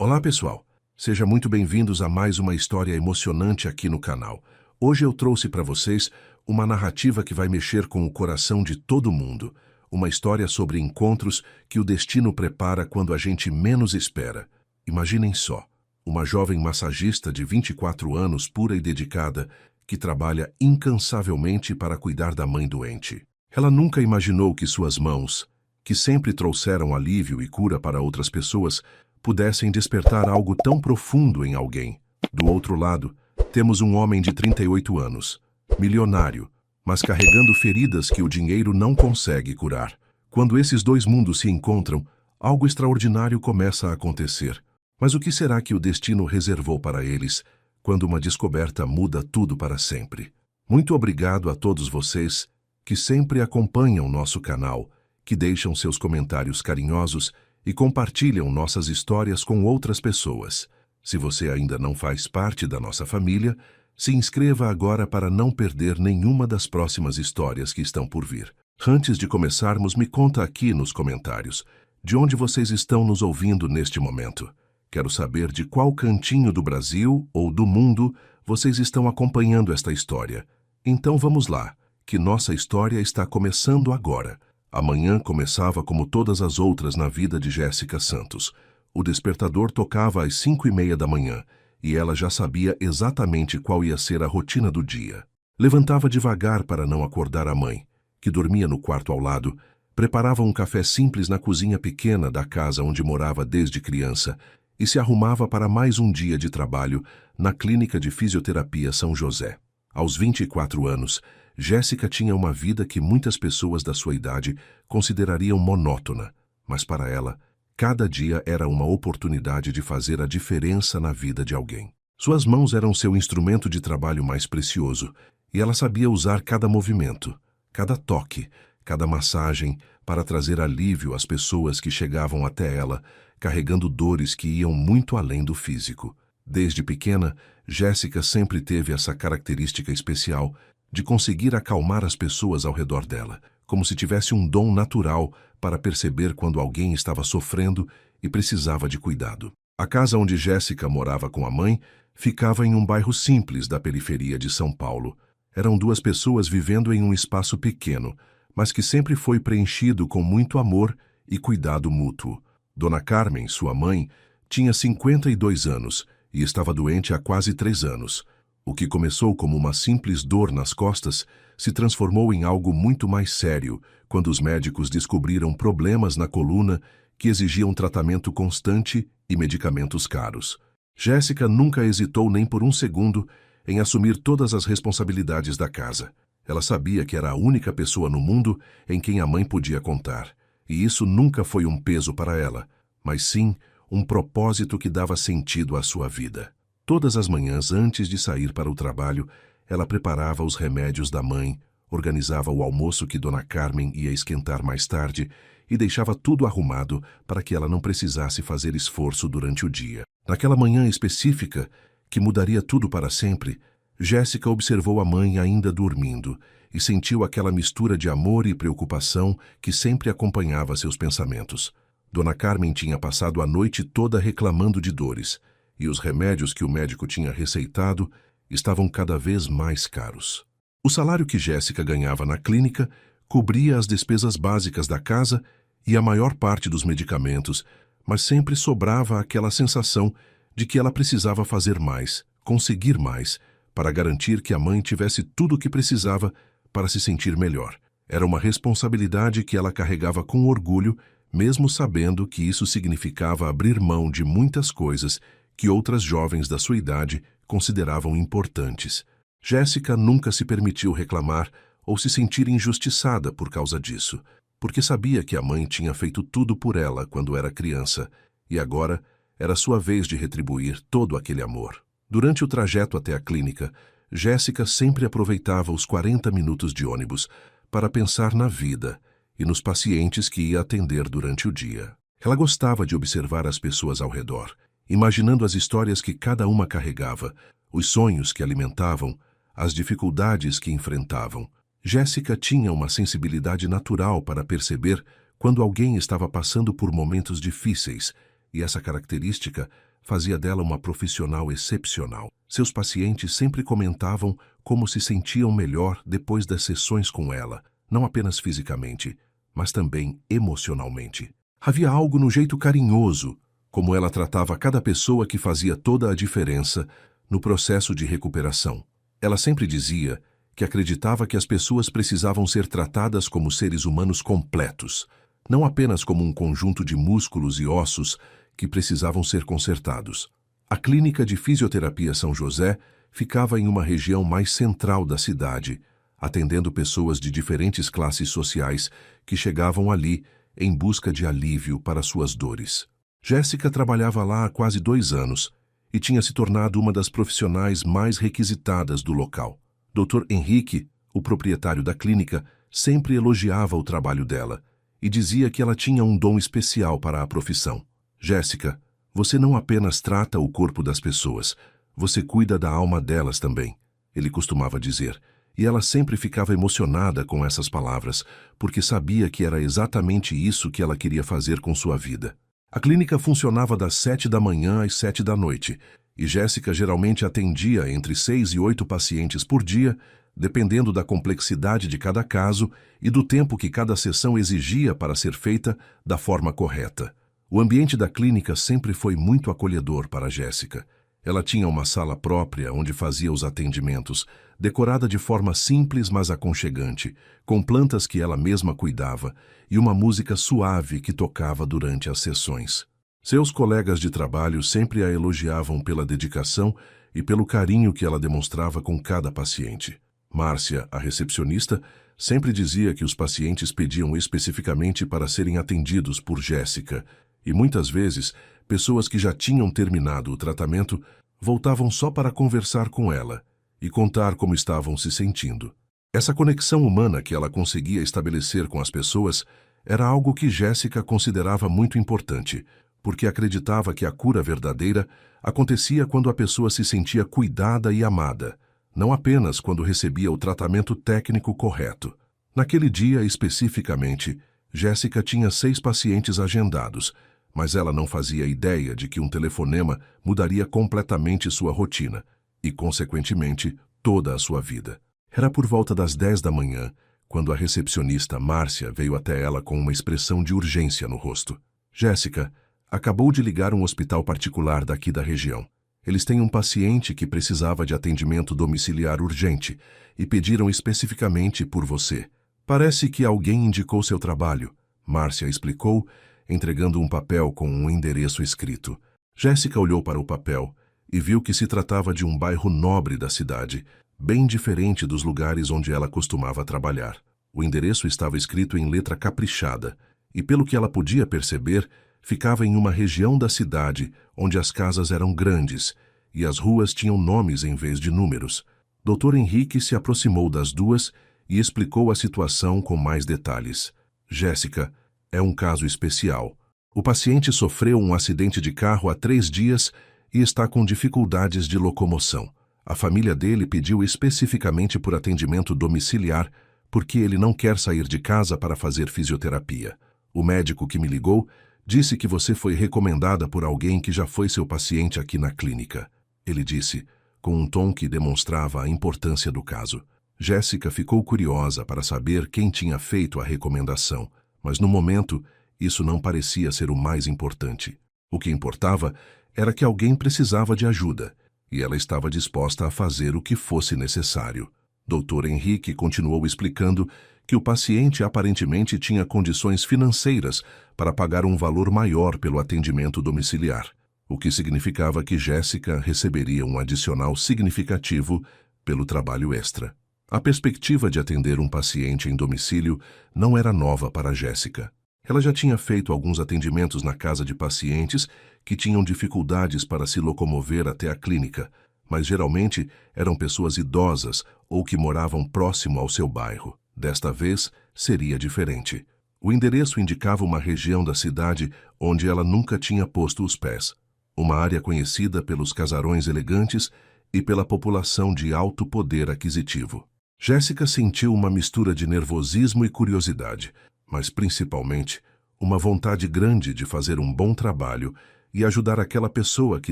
Olá pessoal, sejam muito bem-vindos a mais uma história emocionante aqui no canal. Hoje eu trouxe para vocês uma narrativa que vai mexer com o coração de todo mundo. Uma história sobre encontros que o destino prepara quando a gente menos espera. Imaginem só, uma jovem massagista de 24 anos, pura e dedicada, que trabalha incansavelmente para cuidar da mãe doente. Ela nunca imaginou que suas mãos, que sempre trouxeram alívio e cura para outras pessoas, pudessem despertar algo tão profundo em alguém. Do outro lado, temos um homem de 38 anos, milionário, mas carregando feridas que o dinheiro não consegue curar. Quando esses dois mundos se encontram, algo extraordinário começa a acontecer. Mas o que será que o destino reservou para eles, quando uma descoberta muda tudo para sempre? Muito obrigado a todos vocês que sempre acompanham nosso canal, que deixam seus comentários carinhosos e compartilham nossas histórias com outras pessoas. Se você ainda não faz parte da nossa família, se inscreva agora para não perder nenhuma das próximas histórias que estão por vir. Antes de começarmos, me conta aqui nos comentários de onde vocês estão nos ouvindo neste momento. Quero saber de qual cantinho do Brasil ou do mundo vocês estão acompanhando esta história. Então vamos lá, que nossa história está começando agora. Amanhã começava como todas as outras na vida de Jéssica Santos. O despertador tocava às 5:30 da manhã e ela já sabia exatamente qual ia ser a rotina do dia. Levantava devagar para não acordar a mãe, que dormia no quarto ao lado, preparava um café simples na cozinha pequena da casa onde morava desde criança e se arrumava para mais um dia de trabalho na Clínica de Fisioterapia São José. Aos 24 anos, Jéssica tinha uma vida que muitas pessoas da sua idade considerariam monótona, mas para ela, cada dia era uma oportunidade de fazer a diferença na vida de alguém. Suas mãos eram seu instrumento de trabalho mais precioso, e ela sabia usar cada movimento, cada toque, cada massagem para trazer alívio às pessoas que chegavam até ela, carregando dores que iam muito além do físico. Desde pequena, Jéssica sempre teve essa característica especial de conseguir acalmar as pessoas ao redor dela, como se tivesse um dom natural para perceber quando alguém estava sofrendo e precisava de cuidado. A casa onde Jéssica morava com a mãe ficava em um bairro simples da periferia de São Paulo. Eram duas pessoas vivendo em um espaço pequeno, mas que sempre foi preenchido com muito amor e cuidado mútuo. Dona Carmen, sua mãe, tinha 52 anos e estava doente há quase 3 anos. O que começou como uma simples dor nas costas se transformou em algo muito mais sério quando os médicos descobriram problemas na coluna que exigiam tratamento constante e medicamentos caros. Jéssica nunca hesitou nem por um segundo em assumir todas as responsabilidades da casa. Ela sabia que era a única pessoa no mundo em quem a mãe podia contar, e isso nunca foi um peso para ela, mas sim um propósito que dava sentido à sua vida. Todas as manhãs, antes de sair para o trabalho, ela preparava os remédios da mãe, organizava o almoço que Dona Carmen ia esquentar mais tarde e deixava tudo arrumado para que ela não precisasse fazer esforço durante o dia. Naquela manhã específica, que mudaria tudo para sempre, Jéssica observou a mãe ainda dormindo e sentiu aquela mistura de amor e preocupação que sempre acompanhava seus pensamentos. Dona Carmen tinha passado a noite toda reclamando de dores, e os remédios que o médico tinha receitado estavam cada vez mais caros. O salário que Jéssica ganhava na clínica cobria as despesas básicas da casa e a maior parte dos medicamentos, mas sempre sobrava aquela sensação de que ela precisava fazer mais, conseguir mais, para garantir que a mãe tivesse tudo o que precisava para se sentir melhor. Era uma responsabilidade que ela carregava com orgulho, mesmo sabendo que isso significava abrir mão de muitas coisas que outras jovens da sua idade consideravam importantes. Jéssica nunca se permitiu reclamar ou se sentir injustiçada por causa disso, porque sabia que a mãe tinha feito tudo por ela quando era criança, e agora era sua vez de retribuir todo aquele amor. Durante o trajeto até a clínica, Jéssica sempre aproveitava os 40 minutos de ônibus para pensar na vida e nos pacientes que ia atender durante o dia. Ela gostava de observar as pessoas ao redor, imaginando as histórias que cada uma carregava, os sonhos que alimentavam, as dificuldades que enfrentavam. Jéssica tinha uma sensibilidade natural para perceber quando alguém estava passando por momentos difíceis, e essa característica fazia dela uma profissional excepcional. Seus pacientes sempre comentavam como se sentiam melhor depois das sessões com ela, não apenas fisicamente, mas também emocionalmente. Havia algo no jeito carinhoso, como ela tratava cada pessoa, que fazia toda a diferença no processo de recuperação. Ela sempre dizia que acreditava que as pessoas precisavam ser tratadas como seres humanos completos, não apenas como um conjunto de músculos e ossos que precisavam ser consertados. A Clínica de Fisioterapia São José ficava em uma região mais central da cidade, atendendo pessoas de diferentes classes sociais que chegavam ali em busca de alívio para suas dores. Jéssica trabalhava lá há quase 2 anos e tinha se tornado uma das profissionais mais requisitadas do local. Dr. Henrique, o proprietário da clínica, sempre elogiava o trabalho dela e dizia que ela tinha um dom especial para a profissão. Jéssica, você não apenas trata o corpo das pessoas, você cuida da alma delas também, ele costumava dizer. E ela sempre ficava emocionada com essas palavras, porque sabia que era exatamente isso que ela queria fazer com sua vida. A clínica funcionava das 7 da manhã às 7 da noite, e Jéssica geralmente atendia entre 6 e 8 pacientes por dia, dependendo da complexidade de cada caso e do tempo que cada sessão exigia para ser feita da forma correta. O ambiente da clínica sempre foi muito acolhedor para Jéssica. Ela tinha uma sala própria onde fazia os atendimentos, decorada de forma simples mas aconchegante, com plantas que ela mesma cuidava e uma música suave que tocava durante as sessões. Seus colegas de trabalho sempre a elogiavam pela dedicação e pelo carinho que ela demonstrava com cada paciente. Márcia, a recepcionista, sempre dizia que os pacientes pediam especificamente para serem atendidos por Jéssica, e muitas vezes, pessoas que já tinham terminado o tratamento voltavam só para conversar com ela e contar como estavam se sentindo. Essa conexão humana que ela conseguia estabelecer com as pessoas era algo que Jéssica considerava muito importante, porque acreditava que a cura verdadeira acontecia quando a pessoa se sentia cuidada e amada, não apenas quando recebia o tratamento técnico correto. Naquele dia, especificamente, Jéssica tinha 6 pacientes agendados, mas ela não fazia ideia de que um telefonema mudaria completamente sua rotina e, consequentemente, toda a sua vida. Era por volta das 10 da manhã, quando a recepcionista Márcia veio até ela com uma expressão de urgência no rosto. Jéssica, acabou de ligar um hospital particular daqui da região. Eles têm um paciente que precisava de atendimento domiciliar urgente e pediram especificamente por você. Parece que alguém indicou seu trabalho, Márcia explicou, entregando um papel com um endereço escrito. Jéssica olhou para o papel e viu que se tratava de um bairro nobre da cidade, bem diferente dos lugares onde ela costumava trabalhar. O endereço estava escrito em letra caprichada e, pelo que ela podia perceber, ficava em uma região da cidade onde as casas eram grandes e as ruas tinham nomes em vez de números. Dr. Henrique se aproximou das duas e explicou a situação com mais detalhes. Jéssica, é um caso especial. O paciente sofreu um acidente de carro há 3 dias e está com dificuldades de locomoção. A família dele pediu especificamente por atendimento domiciliar porque ele não quer sair de casa para fazer fisioterapia. O médico que me ligou disse que você foi recomendada por alguém que já foi seu paciente aqui na clínica. Ele disse, com um tom que demonstrava a importância do caso. Jéssica ficou curiosa para saber quem tinha feito a recomendação, mas no momento isso não parecia ser o mais importante. O que importava era que alguém precisava de ajuda, e ela estava disposta a fazer o que fosse necessário. Dr. Henrique continuou explicando que o paciente aparentemente tinha condições financeiras para pagar um valor maior pelo atendimento domiciliar, o que significava que Jéssica receberia um adicional significativo pelo trabalho extra. A perspectiva de atender um paciente em domicílio não era nova para Jéssica. Ela já tinha feito alguns atendimentos na casa de pacientes que tinham dificuldades para se locomover até a clínica, mas geralmente eram pessoas idosas ou que moravam próximo ao seu bairro. Desta vez, seria diferente. O endereço indicava uma região da cidade onde ela nunca tinha posto os pés. Uma área conhecida pelos casarões elegantes e pela população de alto poder aquisitivo. Jéssica sentiu uma mistura de nervosismo e curiosidade, mas principalmente uma vontade grande de fazer um bom trabalho e ajudar aquela pessoa que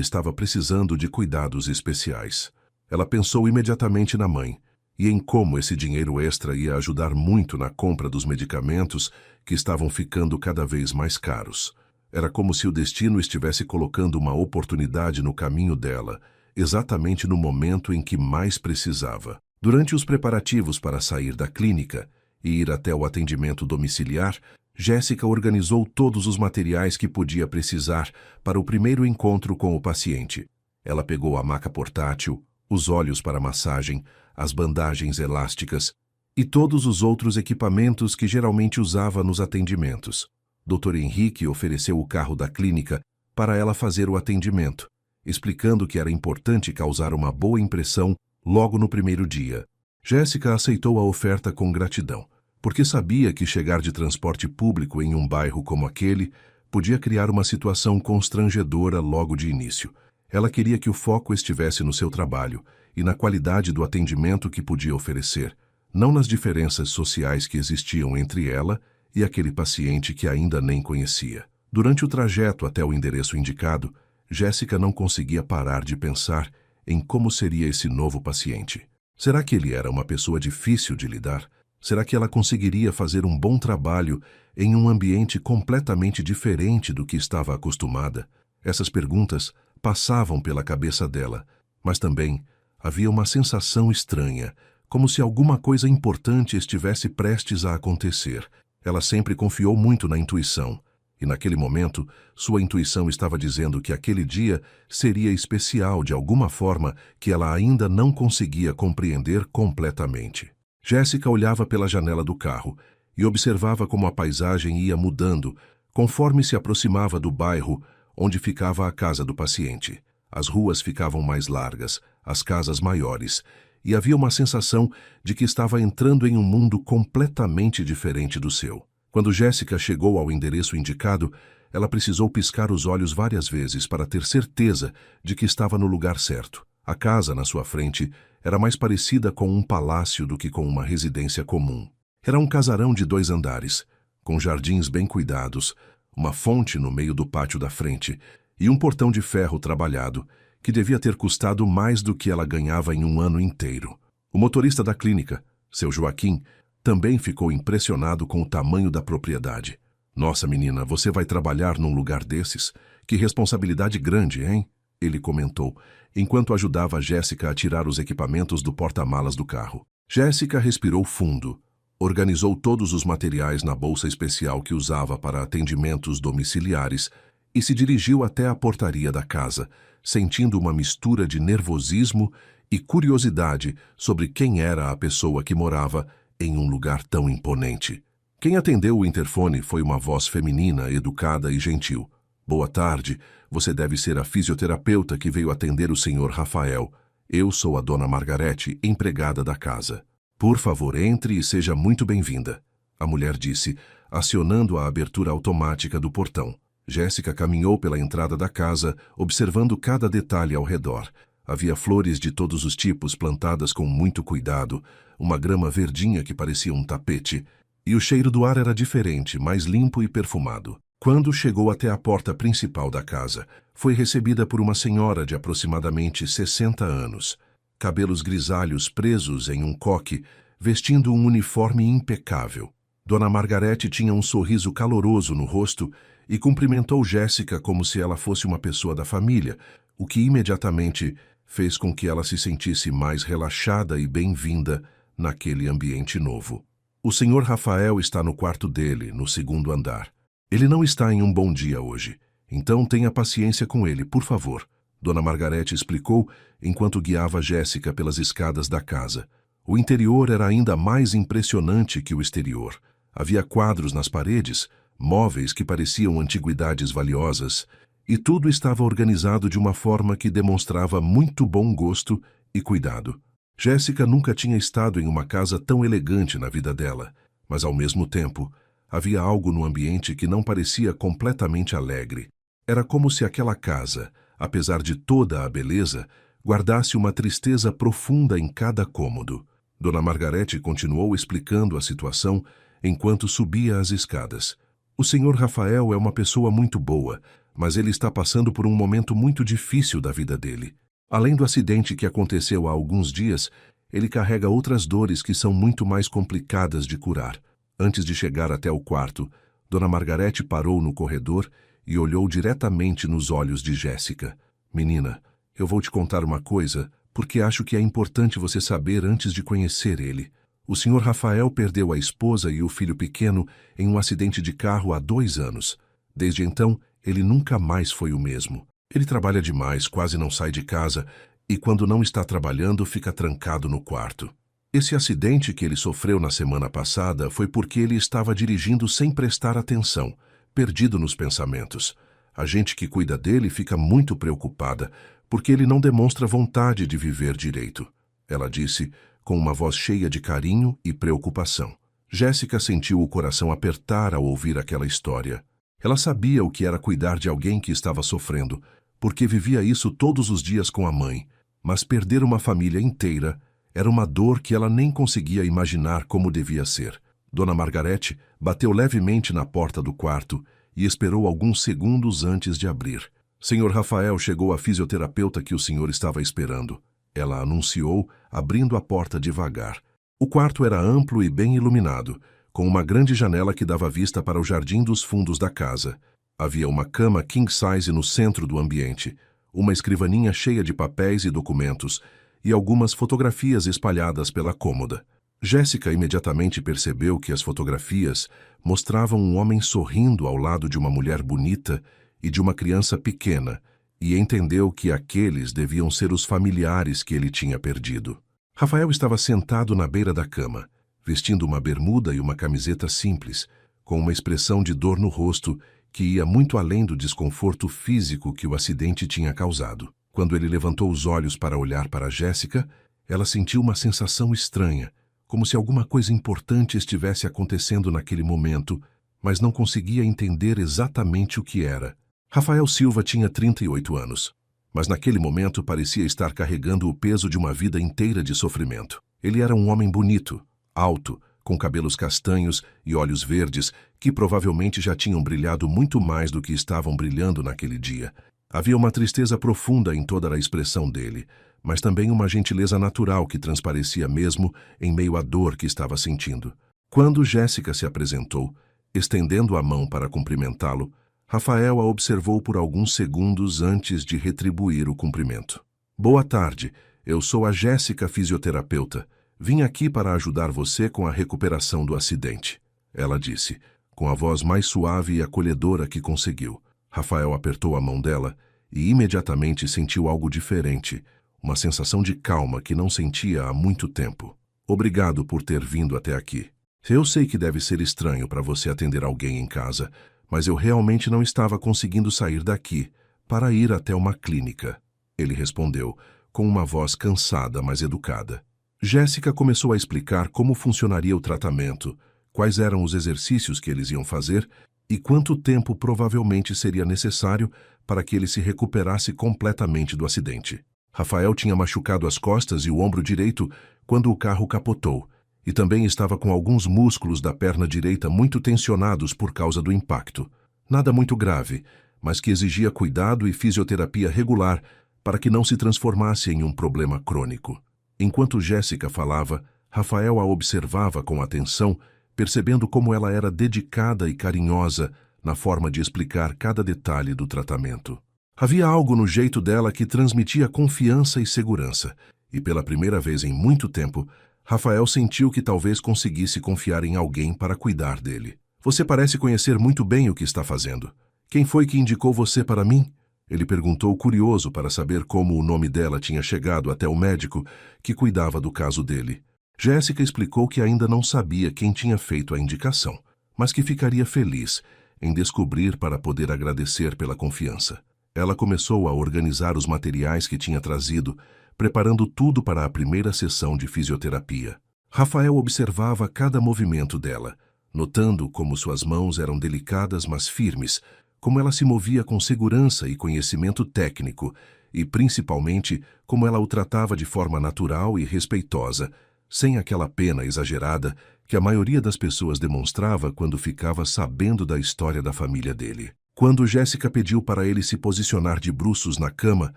estava precisando de cuidados especiais. Ela pensou imediatamente na mãe e em como esse dinheiro extra ia ajudar muito na compra dos medicamentos que estavam ficando cada vez mais caros. Era como se o destino estivesse colocando uma oportunidade no caminho dela, exatamente no momento em que mais precisava. Durante os preparativos para sair da clínica e ir até o atendimento domiciliar, Jéssica organizou todos os materiais que podia precisar para o primeiro encontro com o paciente. Ela pegou a maca portátil, os óleos para massagem, as bandagens elásticas e todos os outros equipamentos que geralmente usava nos atendimentos. Dr. Henrique ofereceu o carro da clínica para ela fazer o atendimento, explicando que era importante causar uma boa impressão logo no primeiro dia. Jéssica aceitou a oferta com gratidão, porque sabia que chegar de transporte público em um bairro como aquele podia criar uma situação constrangedora logo de início. Ela queria que o foco estivesse no seu trabalho e na qualidade do atendimento que podia oferecer, não nas diferenças sociais que existiam entre ela e aquele paciente que ainda nem conhecia. Durante o trajeto até o endereço indicado, Jéssica não conseguia parar de pensar em como seria esse novo paciente. Será que ele era uma pessoa difícil de lidar? Será que ela conseguiria fazer um bom trabalho em um ambiente completamente diferente do que estava acostumada? Essas perguntas passavam pela cabeça dela, mas também havia uma sensação estranha, como se alguma coisa importante estivesse prestes a acontecer. Ela sempre confiou muito na intuição, e naquele momento, sua intuição estava dizendo que aquele dia seria especial de alguma forma que ela ainda não conseguia compreender completamente. Jéssica olhava pela janela do carro e observava como a paisagem ia mudando conforme se aproximava do bairro onde ficava a casa do paciente. As ruas ficavam mais largas, as casas maiores, e havia uma sensação de que estava entrando em um mundo completamente diferente do seu. Quando Jéssica chegou ao endereço indicado, ela precisou piscar os olhos várias vezes para ter certeza de que estava no lugar certo. A casa na sua frente era mais parecida com um palácio do que com uma residência comum. Era um casarão de 2 andares, com jardins bem cuidados, uma fonte no meio do pátio da frente e um portão de ferro trabalhado, que devia ter custado mais do que ela ganhava em um ano inteiro. O motorista da clínica, seu Joaquim, também ficou impressionado com o tamanho da propriedade. "Nossa, menina, você vai trabalhar num lugar desses? Que responsabilidade grande, hein?" ele comentou, enquanto ajudava Jéssica a tirar os equipamentos do porta-malas do carro. Jéssica respirou fundo, organizou todos os materiais na bolsa especial que usava para atendimentos domiciliares e se dirigiu até a portaria da casa, sentindo uma mistura de nervosismo e curiosidade sobre quem era a pessoa que morava em um lugar tão imponente. Quem atendeu o interfone foi uma voz feminina, educada e gentil. "Boa tarde, você deve ser a fisioterapeuta que veio atender o Sr. Rafael. Eu sou a Dona Margarete, empregada da casa. Por favor, entre e seja muito bem-vinda", a mulher disse, acionando a abertura automática do portão. Jéssica caminhou pela entrada da casa, observando cada detalhe ao redor. Havia flores de todos os tipos plantadas com muito cuidado, uma grama verdinha que parecia um tapete, e o cheiro do ar era diferente, mais limpo e perfumado. Quando chegou até a porta principal da casa, foi recebida por uma senhora de aproximadamente 60 anos, cabelos grisalhos presos em um coque, vestindo um uniforme impecável. Dona Margarete tinha um sorriso caloroso no rosto e cumprimentou Jéssica como se ela fosse uma pessoa da família, o que imediatamente fez com que ela se sentisse mais relaxada e bem-vinda naquele ambiente novo. "O Sr. Rafael está no quarto dele, no 2º andar. Ele não está em um bom dia hoje, então tenha paciência com ele, por favor", Dona Margarete explicou enquanto guiava Jéssica pelas escadas da casa. O interior era ainda mais impressionante que o exterior. Havia quadros nas paredes, móveis que pareciam antiguidades valiosas, e tudo estava organizado de uma forma que demonstrava muito bom gosto e cuidado. Jéssica nunca tinha estado em uma casa tão elegante na vida dela, mas ao mesmo tempo, havia algo no ambiente que não parecia completamente alegre. Era como se aquela casa, apesar de toda a beleza, guardasse uma tristeza profunda em cada cômodo. Dona Margarete continuou explicando a situação enquanto subia as escadas. "O Sr. Rafael é uma pessoa muito boa, mas ele está passando por um momento muito difícil da vida dele. Além do acidente que aconteceu há alguns dias, ele carrega outras dores que são muito mais complicadas de curar. Antes de chegar até o quarto, Dona Margarete parou no corredor e olhou diretamente nos olhos de Jéssica. Menina, eu vou te contar uma coisa, porque acho que é importante você saber antes de conhecer ele. O Sr. Rafael perdeu a esposa e o filho pequeno em um acidente de carro há 2 anos. Desde então, ele nunca mais foi o mesmo. Ele trabalha demais, quase não sai de casa, e quando não está trabalhando, fica trancado no quarto. Esse acidente que ele sofreu na semana passada foi porque ele estava dirigindo sem prestar atenção, perdido nos pensamentos. A gente que cuida dele fica muito preocupada, porque ele não demonstra vontade de viver direito. Ela disse, com uma voz cheia de carinho e preocupação. Jéssica sentiu o coração apertar ao ouvir aquela história. Ela sabia o que era cuidar de alguém que estava sofrendo, porque vivia isso todos os dias com a mãe, mas perder uma família inteira era uma dor que ela nem conseguia imaginar como devia ser. Dona Margarete bateu levemente na porta do quarto e esperou alguns segundos antes de abrir. Senhor Rafael chegou a fisioterapeuta que o senhor estava esperando. Ela anunciou, abrindo a porta devagar. O quarto era amplo e bem iluminado, com uma grande janela que dava vista para o jardim dos fundos da casa. Havia uma cama king size no centro do ambiente, uma escrivaninha cheia de papéis e documentos, e algumas fotografias espalhadas pela cômoda. Jéssica imediatamente percebeu que as fotografias mostravam um homem sorrindo ao lado de uma mulher bonita e de uma criança pequena, e entendeu que aqueles deviam ser os familiares que ele tinha perdido. Rafael estava sentado na beira da cama, vestindo uma bermuda e uma camiseta simples, com uma expressão de dor no rosto que ia muito além do desconforto físico que o acidente tinha causado. Quando ele levantou os olhos para olhar para Jéssica, ela sentiu uma sensação estranha, como se alguma coisa importante estivesse acontecendo naquele momento, mas não conseguia entender exatamente o que era. Rafael Silva tinha 38 anos, mas naquele momento parecia estar carregando o peso de uma vida inteira de sofrimento. Ele era um homem bonito, alto, com cabelos castanhos e olhos verdes, que provavelmente já tinham brilhado muito mais do que estavam brilhando naquele dia. Havia uma tristeza profunda em toda a expressão dele, mas também uma gentileza natural que transparecia mesmo em meio à dor que estava sentindo. Quando Jéssica se apresentou, estendendo a mão para cumprimentá-lo, Rafael a observou por alguns segundos antes de retribuir o cumprimento. Boa tarde, eu sou a Jéssica, fisioterapeuta. Vim aqui para ajudar você com a recuperação do acidente, ela disse, com a voz mais suave e acolhedora que conseguiu. Rafael apertou a mão dela e imediatamente sentiu algo diferente, uma sensação de calma que não sentia há muito tempo. Obrigado por ter vindo até aqui. Eu sei que deve ser estranho para você atender alguém em casa, mas eu realmente não estava conseguindo sair daqui para ir até uma clínica, ele respondeu, com uma voz cansada, mas educada. Jéssica começou a explicar como funcionaria o tratamento, quais eram os exercícios que eles iam fazer e quanto tempo provavelmente seria necessário para que ele se recuperasse completamente do acidente. Rafael tinha machucado as costas e o ombro direito quando o carro capotou, e também estava com alguns músculos da perna direita muito tensionados por causa do impacto. Nada muito grave, mas que exigia cuidado e fisioterapia regular para que não se transformasse em um problema crônico. Enquanto Jéssica falava, Rafael a observava com atenção, percebendo como ela era dedicada e carinhosa na forma de explicar cada detalhe do tratamento. Havia algo no jeito dela que transmitia confiança e segurança, e pela primeira vez em muito tempo, Rafael sentiu que talvez conseguisse confiar em alguém para cuidar dele. Você parece conhecer muito bem o que está fazendo. Quem foi que indicou você para mim? Ele perguntou curioso para saber como o nome dela tinha chegado até o médico que cuidava do caso dele. Jéssica explicou que ainda não sabia quem tinha feito a indicação, mas que ficaria feliz em descobrir para poder agradecer pela confiança. Ela começou a organizar os materiais que tinha trazido, preparando tudo para a primeira sessão de fisioterapia. Rafael observava cada movimento dela, notando como suas mãos eram delicadas mas firmes, como ela se movia com segurança e conhecimento técnico, e principalmente como ela o tratava de forma natural e respeitosa, sem aquela pena exagerada que a maioria das pessoas demonstrava quando ficava sabendo da história da família dele. Quando Jéssica pediu para ele se posicionar de bruços na cama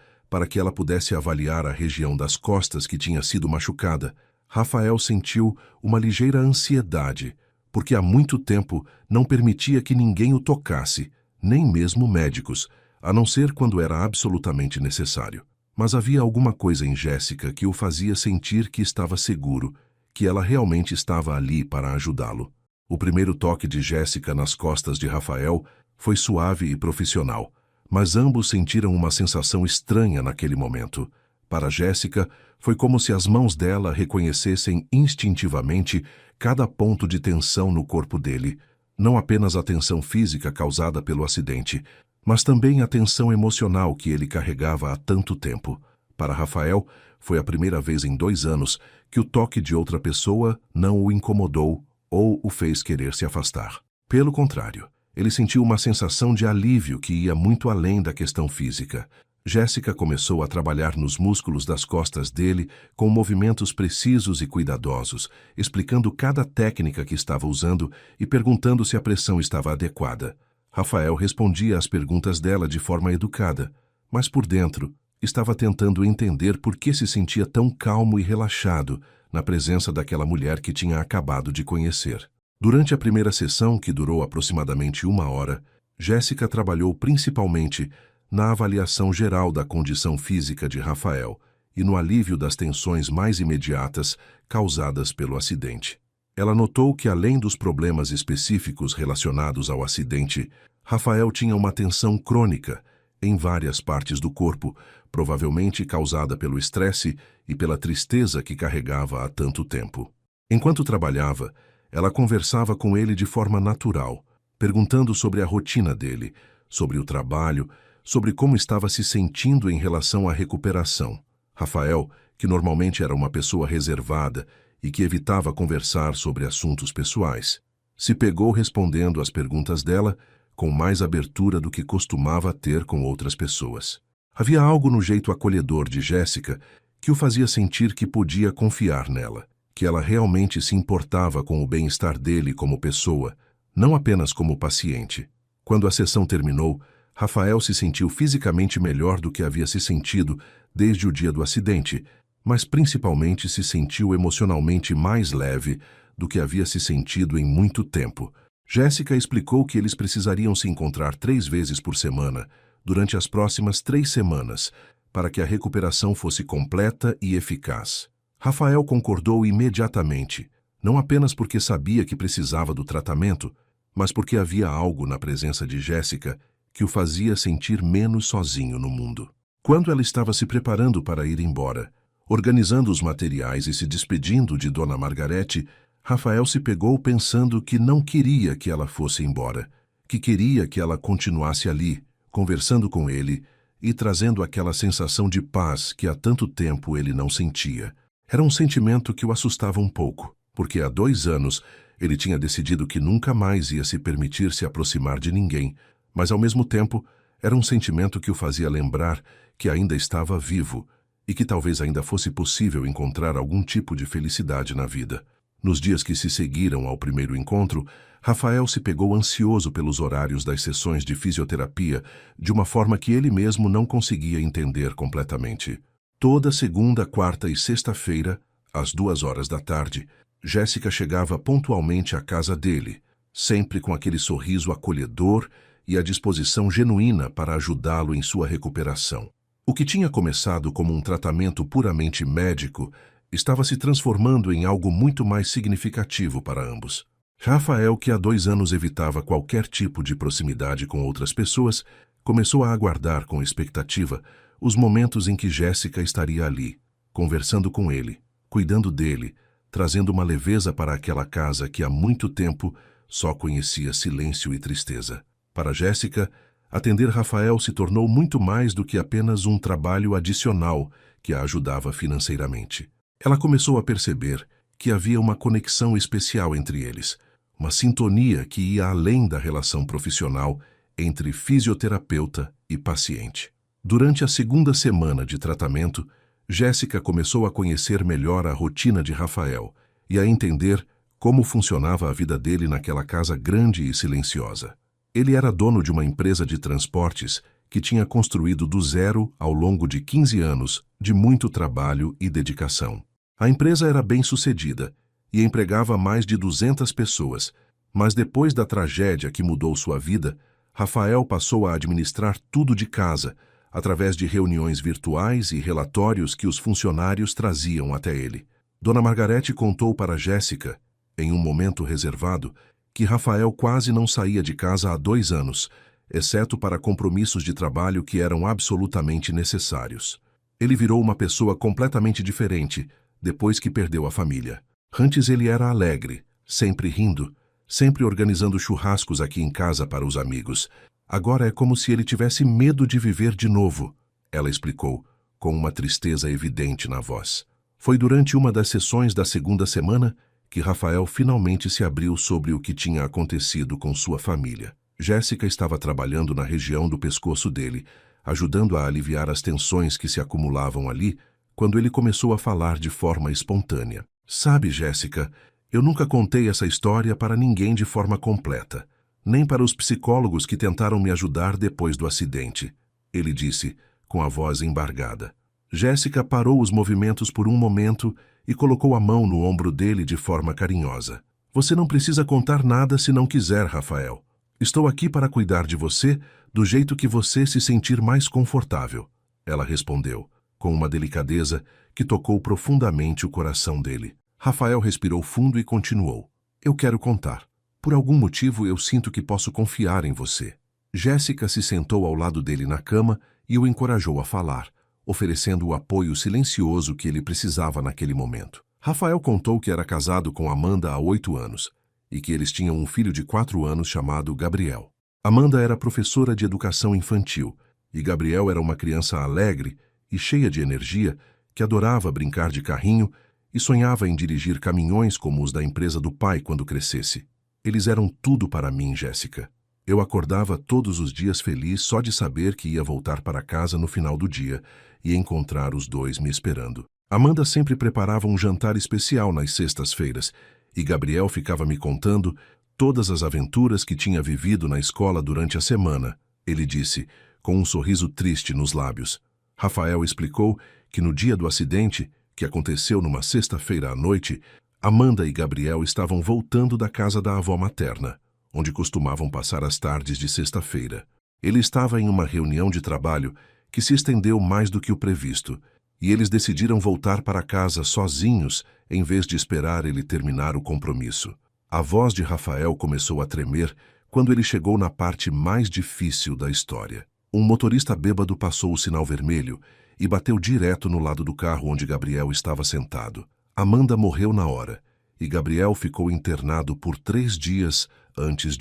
para que ela pudesse avaliar a região das costas que tinha sido machucada, Rafael sentiu uma ligeira ansiedade, porque há muito tempo não permitia que ninguém o tocasse, nem mesmo médicos, a não ser quando era absolutamente necessário. Mas havia alguma coisa em Jéssica que o fazia sentir que estava seguro, que ela realmente estava ali para ajudá-lo. O primeiro toque de Jéssica nas costas de Rafael foi suave e profissional, mas ambos sentiram uma sensação estranha naquele momento. Para Jéssica, foi como se as mãos dela reconhecessem instintivamente cada ponto de tensão no corpo dele, não apenas a tensão física causada pelo acidente, mas também a tensão emocional que ele carregava há tanto tempo. Para Rafael, foi a primeira vez em 2 anos que o toque de outra pessoa não o incomodou ou o fez querer se afastar. Pelo contrário, ele sentiu uma sensação de alívio que ia muito além da questão física. Jéssica começou a trabalhar nos músculos das costas dele com movimentos precisos e cuidadosos, explicando cada técnica que estava usando e perguntando se a pressão estava adequada. Rafael respondia às perguntas dela de forma educada, mas por dentro estava tentando entender por que se sentia tão calmo e relaxado na presença daquela mulher que tinha acabado de conhecer. Durante a primeira sessão, que durou aproximadamente 1 hora, Jéssica trabalhou principalmente na avaliação geral da condição física de Rafael e no alívio das tensões mais imediatas causadas pelo acidente. Ela notou que, além dos problemas específicos relacionados ao acidente, Rafael tinha uma tensão crônica em várias partes do corpo, provavelmente causada pelo estresse e pela tristeza que carregava há tanto tempo. Enquanto trabalhava, ela conversava com ele de forma natural, perguntando sobre a rotina dele, sobre o trabalho, sobre como estava se sentindo em relação à recuperação. Rafael, que normalmente era uma pessoa reservada e que evitava conversar sobre assuntos pessoais, se pegou respondendo às perguntas dela com mais abertura do que costumava ter com outras pessoas. Havia algo no jeito acolhedor de Jéssica que o fazia sentir que podia confiar nela, que ela realmente se importava com o bem-estar dele como pessoa, não apenas como paciente. Quando a sessão terminou, Rafael se sentiu fisicamente melhor do que havia se sentido desde o dia do acidente, mas principalmente se sentiu emocionalmente mais leve do que havia se sentido em muito tempo. Jéssica explicou que eles precisariam se encontrar 3 vezes por semana durante as próximas 3 semanas para que a recuperação fosse completa e eficaz. Rafael concordou imediatamente, não apenas porque sabia que precisava do tratamento, mas porque havia algo na presença de Jéssica que o fazia sentir menos sozinho no mundo. Quando ela estava se preparando para ir embora, organizando os materiais e se despedindo de Dona Margarete, Rafael se pegou pensando que não queria que ela fosse embora, que queria que ela continuasse ali, conversando com ele e trazendo aquela sensação de paz que há tanto tempo ele não sentia. Era um sentimento que o assustava um pouco, porque há 2 anos ele tinha decidido que nunca mais ia se permitir se aproximar de ninguém, mas ao mesmo tempo era um sentimento que o fazia lembrar que ainda estava vivo e que talvez ainda fosse possível encontrar algum tipo de felicidade na vida. Nos dias que se seguiram ao primeiro encontro, Rafael se pegou ansioso pelos horários das sessões de fisioterapia de uma forma que ele mesmo não conseguia entender completamente. Toda segunda, quarta e sexta-feira, às 2 horas da tarde, Jéssica chegava pontualmente à casa dele, sempre com aquele sorriso acolhedor e a disposição genuína para ajudá-lo em sua recuperação. O que tinha começado como um tratamento puramente médico estava se transformando em algo muito mais significativo para ambos. Rafael, que há 2 anos evitava qualquer tipo de proximidade com outras pessoas, começou a aguardar com expectativa os momentos em que Jéssica estaria ali, conversando com ele, cuidando dele, trazendo uma leveza para aquela casa que há muito tempo só conhecia silêncio e tristeza. Para Jéssica, atender Rafael se tornou muito mais do que apenas um trabalho adicional que a ajudava financeiramente. Ela começou a perceber que havia uma conexão especial entre eles, uma sintonia que ia além da relação profissional entre fisioterapeuta e paciente. Durante a segunda semana de tratamento, Jéssica começou a conhecer melhor a rotina de Rafael e a entender como funcionava a vida dele naquela casa grande e silenciosa. Ele era dono de uma empresa de transportes que tinha construído do zero ao longo de 15 anos de muito trabalho e dedicação. A empresa era bem-sucedida e empregava mais de 200 pessoas, mas depois da tragédia que mudou sua vida, Rafael passou a administrar tudo de casa, através de reuniões virtuais e relatórios que os funcionários traziam até ele. Dona Margarete contou para Jéssica, em um momento reservado, que Rafael quase não saía de casa há 2 anos, exceto para compromissos de trabalho que eram absolutamente necessários. Ele virou uma pessoa completamente diferente depois que perdeu a família. Antes ele era alegre, sempre rindo, sempre organizando churrascos aqui em casa para os amigos. Agora é como se ele tivesse medo de viver de novo, ela explicou, com uma tristeza evidente na voz. Foi durante uma das sessões da segunda semana que Rafael finalmente se abriu sobre o que tinha acontecido com sua família. Jéssica estava trabalhando na região do pescoço dele, ajudando a aliviar as tensões que se acumulavam ali, quando ele começou a falar de forma espontânea. Sabe, Jéssica, eu nunca contei essa história para ninguém de forma completa, nem para os psicólogos que tentaram me ajudar depois do acidente, ele disse, com a voz embargada. Jéssica parou os movimentos por um momento e colocou a mão no ombro dele de forma carinhosa. Você não precisa contar nada se não quiser, Rafael. Estou aqui para cuidar de você do jeito que você se sentir mais confortável, ela respondeu, com uma delicadeza que tocou profundamente o coração dele. Rafael respirou fundo e continuou. Eu quero contar. Por algum motivo eu sinto que posso confiar em você. Jéssica se sentou ao lado dele na cama e o encorajou a falar, oferecendo o apoio silencioso que ele precisava naquele momento. Rafael contou que era casado com Amanda há 8 anos e que eles tinham um filho de 4 anos chamado Gabriel. Amanda era professora de educação infantil e Gabriel era uma criança alegre e cheia de energia que adorava brincar de carrinho e sonhava em dirigir caminhões como os da empresa do pai quando crescesse. Eles eram tudo para mim, Jéssica. Eu acordava todos os dias feliz só de saber que ia voltar para casa no final do dia e encontrar os dois me esperando. Amanda sempre preparava um jantar especial nas sextas-feiras e Gabriel ficava me contando todas as aventuras que tinha vivido na escola durante a semana, ele disse, com um sorriso triste nos lábios. Rafael explicou que no dia do acidente, que aconteceu numa sexta-feira à noite, Amanda e Gabriel estavam voltando da casa da avó materna, onde costumavam passar as tardes de sexta-feira. Ele estava em uma reunião de trabalho que se estendeu mais do que o previsto, e eles decidiram voltar para casa sozinhos em vez de esperar ele terminar o compromisso. A voz de Rafael começou a tremer quando ele chegou na parte mais difícil da história. Um motorista bêbado passou o sinal vermelho e bateu direto no lado do carro onde Gabriel estava sentado. Amanda morreu na hora, e Gabriel ficou internado por 3 dias antes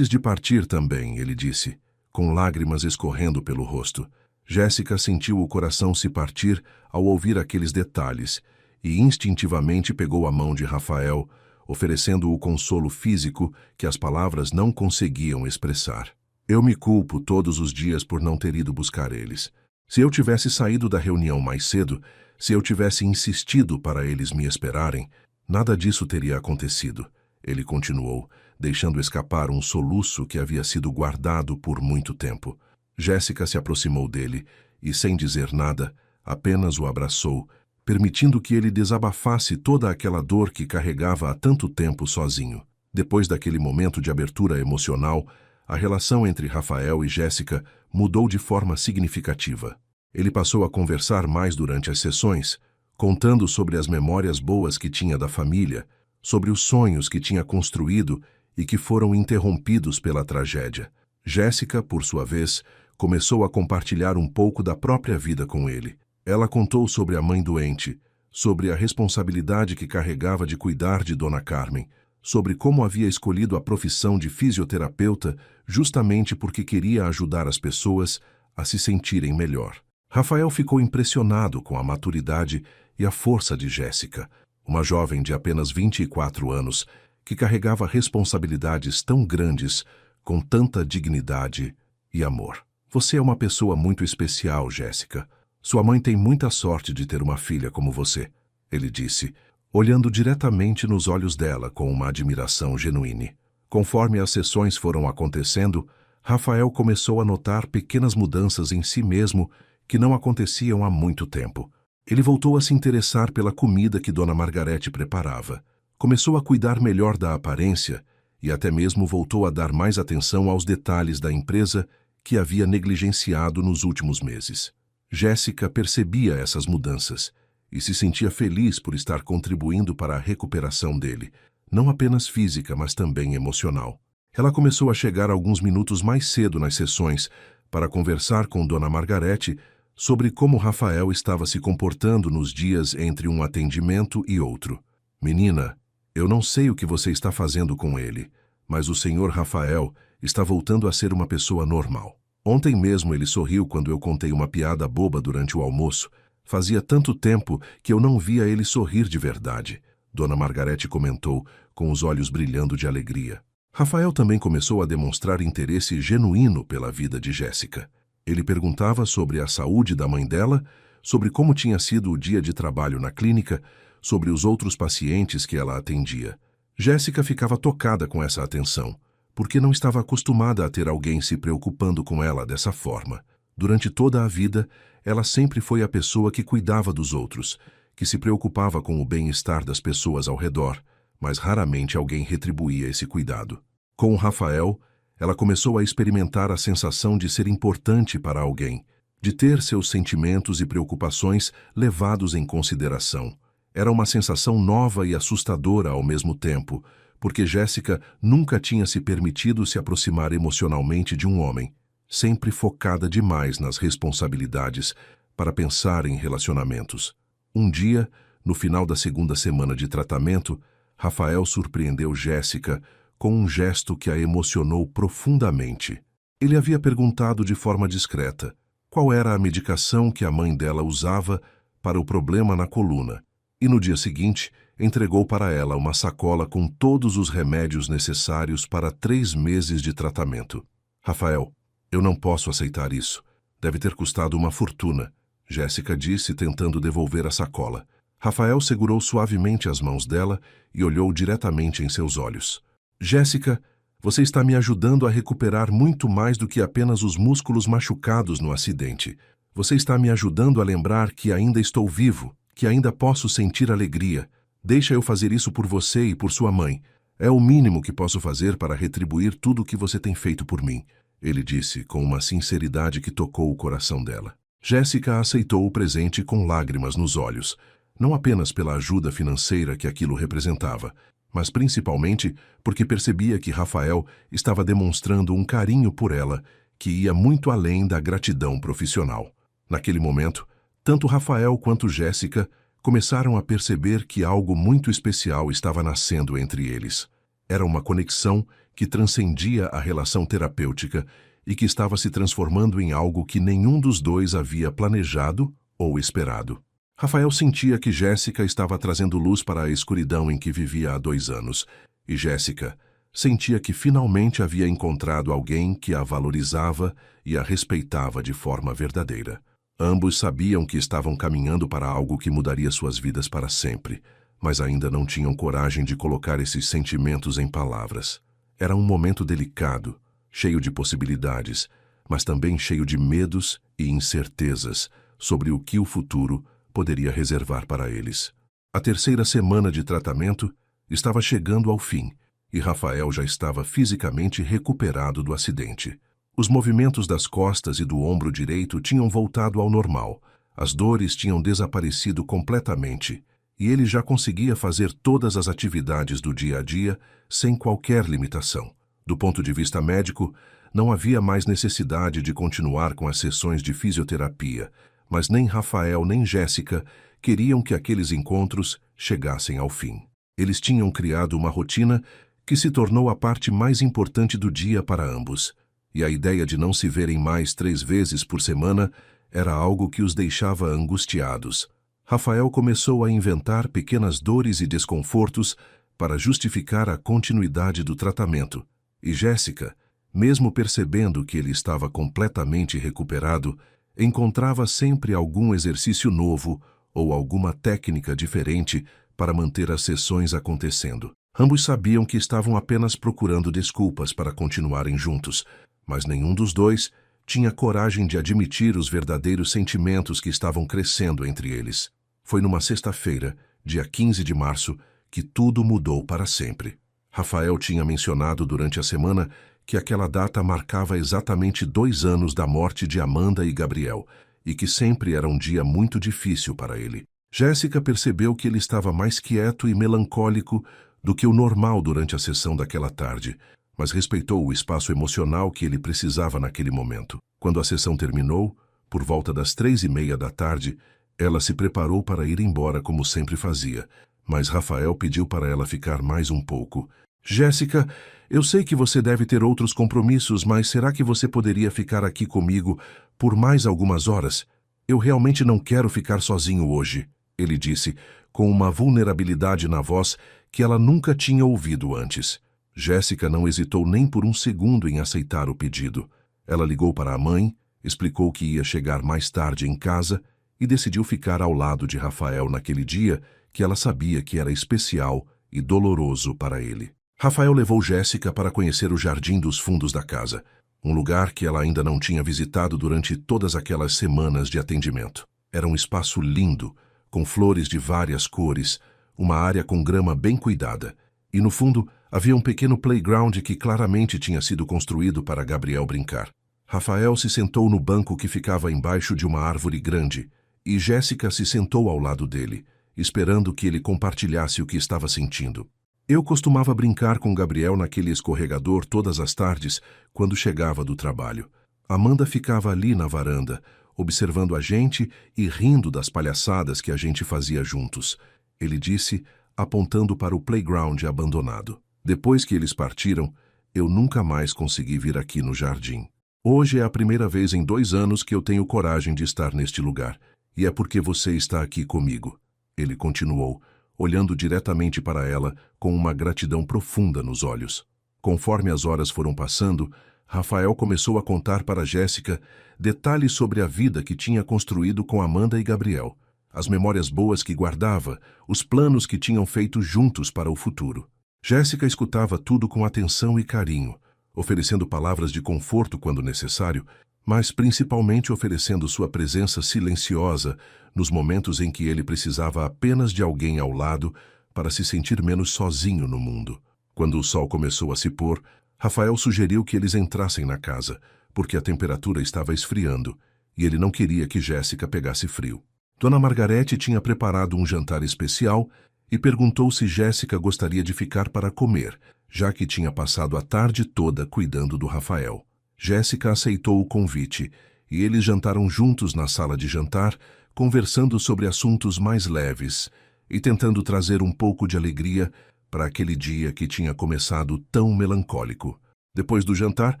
de partir também, ele disse, com lágrimas escorrendo pelo rosto. Jéssica sentiu o coração se partir ao ouvir aqueles detalhes e instintivamente pegou a mão de Rafael, oferecendo o consolo físico que as palavras não conseguiam expressar. Eu me culpo todos os dias por não ter ido buscar eles. Se eu tivesse saído da reunião mais cedo, se eu tivesse insistido para eles me esperarem, nada disso teria acontecido, ele continuou, deixando escapar um soluço que havia sido guardado por muito tempo. Jéssica se aproximou dele e, sem dizer nada, apenas o abraçou, permitindo que ele desabafasse toda aquela dor que carregava há tanto tempo sozinho. Depois daquele momento de abertura emocional, a relação entre Rafael e Jéssica mudou de forma significativa. Ele passou a conversar mais durante as sessões, contando sobre as memórias boas que tinha da família, sobre os sonhos que tinha construído e que foram interrompidos pela tragédia. Jéssica, por sua vez, começou a compartilhar um pouco da própria vida com ele. Ela contou sobre a mãe doente, sobre a responsabilidade que carregava de cuidar de Dona Carmen, sobre como havia escolhido a profissão de fisioterapeuta justamente porque queria ajudar as pessoas a se sentirem melhor. Rafael ficou impressionado com a maturidade e a força de Jéssica, uma jovem de apenas 24 anos que carregava responsabilidades tão grandes com tanta dignidade e amor. Você é uma pessoa muito especial, Jéssica. Sua mãe tem muita sorte de ter uma filha como você, ele disse, olhando diretamente nos olhos dela com uma admiração genuína. Conforme as sessões foram acontecendo, Rafael começou a notar pequenas mudanças em si mesmo que não aconteciam há muito tempo. Ele voltou a se interessar pela comida que Dona Margarete preparava. Começou a cuidar melhor da aparência e até mesmo voltou a dar mais atenção aos detalhes da empresa que havia negligenciado nos últimos meses. Jéssica percebia essas mudanças e se sentia feliz por estar contribuindo para a recuperação dele, não apenas física, mas também emocional. Ela começou a chegar alguns minutos mais cedo nas sessões para conversar com Dona Margarete sobre como Rafael estava se comportando nos dias entre um atendimento e outro. Menina, eu não sei o que você está fazendo com ele, mas o senhor Rafael está voltando a ser uma pessoa normal. Ontem mesmo ele sorriu quando eu contei uma piada boba durante o almoço. Fazia tanto tempo que eu não via ele sorrir de verdade. Dona Margarete comentou, com os olhos brilhando de alegria. Rafael também começou a demonstrar interesse genuíno pela vida de Jéssica. Ele perguntava sobre a saúde da mãe dela, sobre como tinha sido o dia de trabalho na clínica, sobre os outros pacientes que ela atendia. Jéssica ficava tocada com essa atenção, porque não estava acostumada a ter alguém se preocupando com ela dessa forma. Durante toda a vida, ela sempre foi a pessoa que cuidava dos outros, que se preocupava com o bem-estar das pessoas ao redor, mas raramente alguém retribuía esse cuidado. Com o Rafael, ela começou a experimentar a sensação de ser importante para alguém, de ter seus sentimentos e preocupações levados em consideração. Era uma sensação nova e assustadora ao mesmo tempo, porque Jéssica nunca tinha se permitido se aproximar emocionalmente de um homem, sempre focada demais nas responsabilidades para pensar em relacionamentos. Um dia, no final da segunda semana de tratamento, Rafael surpreendeu Jéssica com um gesto que a emocionou profundamente. Ele havia perguntado de forma discreta qual era a medicação que a mãe dela usava para o problema na coluna, e no dia seguinte entregou para ela uma sacola com todos os remédios necessários para 3 meses de tratamento. Rafael, eu não posso aceitar isso. Deve ter custado uma fortuna, Jéssica disse, tentando devolver a sacola. Rafael segurou suavemente as mãos dela e olhou diretamente em seus olhos. Jéssica, você está me ajudando a recuperar muito mais do que apenas os músculos machucados no acidente. Você está me ajudando a lembrar que ainda estou vivo, que ainda posso sentir alegria. Deixa eu fazer isso por você e por sua mãe. É o mínimo que posso fazer para retribuir tudo o que você tem feito por mim, ele disse com uma sinceridade que tocou o coração dela. Jéssica aceitou o presente com lágrimas nos olhos, não apenas pela ajuda financeira que aquilo representava, mas principalmente porque percebia que Rafael estava demonstrando um carinho por ela que ia muito além da gratidão profissional. Naquele momento, tanto Rafael quanto Jéssica começaram a perceber que algo muito especial estava nascendo entre eles. Era uma conexão que transcendia a relação terapêutica e que estava se transformando em algo que nenhum dos dois havia planejado ou esperado. Rafael sentia que Jéssica estava trazendo luz para a escuridão em que vivia há 2 anos, e Jéssica sentia que finalmente havia encontrado alguém que a valorizava e a respeitava de forma verdadeira. Ambos sabiam que estavam caminhando para algo que mudaria suas vidas para sempre, mas ainda não tinham coragem de colocar esses sentimentos em palavras. Era um momento delicado, cheio de possibilidades, mas também cheio de medos e incertezas sobre o que o futuro poderia reservar para eles. A 3ª semana de tratamento estava chegando ao fim, e Rafael já estava fisicamente recuperado do acidente. Os movimentos das costas e do ombro direito tinham voltado ao normal, as dores tinham desaparecido completamente, e ele já conseguia fazer todas as atividades do dia a dia sem qualquer limitação. Do ponto de vista médico, não havia mais necessidade de continuar com as sessões de fisioterapia, mas nem Rafael nem Jéssica queriam que aqueles encontros chegassem ao fim. Eles tinham criado uma rotina que se tornou a parte mais importante do dia para ambos, e a ideia de não se verem mais 3 vezes por semana era algo que os deixava angustiados. Rafael começou a inventar pequenas dores e desconfortos para justificar a continuidade do tratamento, e Jéssica, mesmo percebendo que ele estava completamente recuperado, encontrava sempre algum exercício novo ou alguma técnica diferente para manter as sessões acontecendo. Ambos sabiam que estavam apenas procurando desculpas para continuarem juntos, mas nenhum dos dois tinha coragem de admitir os verdadeiros sentimentos que estavam crescendo entre eles. Foi numa sexta-feira, dia 15 de março, que tudo mudou para sempre. Rafael tinha mencionado durante a semana que aquela data marcava exatamente 2 anos da morte de Amanda e Gabriel, e que sempre era um dia muito difícil para ele. Jéssica percebeu que ele estava mais quieto e melancólico do que o normal durante a sessão daquela tarde, mas respeitou o espaço emocional que ele precisava naquele momento. Quando a sessão terminou, por volta das 3:30 da tarde, ela se preparou para ir embora como sempre fazia, mas Rafael pediu para ela ficar mais um pouco. Jéssica, eu sei que você deve ter outros compromissos, mas será que você poderia ficar aqui comigo por mais algumas horas? Eu realmente não quero ficar sozinho hoje, ele disse, com uma vulnerabilidade na voz que ela nunca tinha ouvido antes. Jéssica não hesitou nem por um segundo em aceitar o pedido. Ela ligou para a mãe, explicou que ia chegar mais tarde em casa e decidiu ficar ao lado de Rafael naquele dia que ela sabia que era especial e doloroso para ele. Rafael levou Jéssica para conhecer o jardim dos fundos da casa, um lugar que ela ainda não tinha visitado durante todas aquelas semanas de atendimento. Era um espaço lindo, com flores de várias cores, uma área com grama bem cuidada, e no fundo havia um pequeno playground que claramente tinha sido construído para Gabriel brincar. Rafael se sentou no banco que ficava embaixo de uma árvore grande, e Jéssica se sentou ao lado dele, esperando que ele compartilhasse o que estava sentindo. Eu costumava brincar com Gabriel naquele escorregador todas as tardes, quando chegava do trabalho. Amanda ficava ali na varanda, observando a gente e rindo das palhaçadas que a gente fazia juntos. Ele disse, apontando para o playground abandonado. Depois que eles partiram, eu nunca mais consegui vir aqui no jardim. Hoje é a primeira vez em 2 anos que eu tenho coragem de estar neste lugar, e é porque você está aqui comigo. Ele continuou, olhando diretamente para ela com uma gratidão profunda nos olhos. Conforme as horas foram passando, Rafael começou a contar para Jéssica detalhes sobre a vida que tinha construído com Amanda e Gabriel, as memórias boas que guardava, os planos que tinham feito juntos para o futuro. Jéssica escutava tudo com atenção e carinho, oferecendo palavras de conforto quando necessário, mas principalmente oferecendo sua presença silenciosa nos momentos em que ele precisava apenas de alguém ao lado para se sentir menos sozinho no mundo. Quando o sol começou a se pôr, Rafael sugeriu que eles entrassem na casa, porque a temperatura estava esfriando e ele não queria que Jéssica pegasse frio. Dona Margarete tinha preparado um jantar especial e perguntou se Jéssica gostaria de ficar para comer, já que tinha passado a tarde toda cuidando do Rafael. Jéssica aceitou o convite e eles jantaram juntos na sala de jantar, conversando sobre assuntos mais leves e tentando trazer um pouco de alegria para aquele dia que tinha começado tão melancólico. Depois do jantar,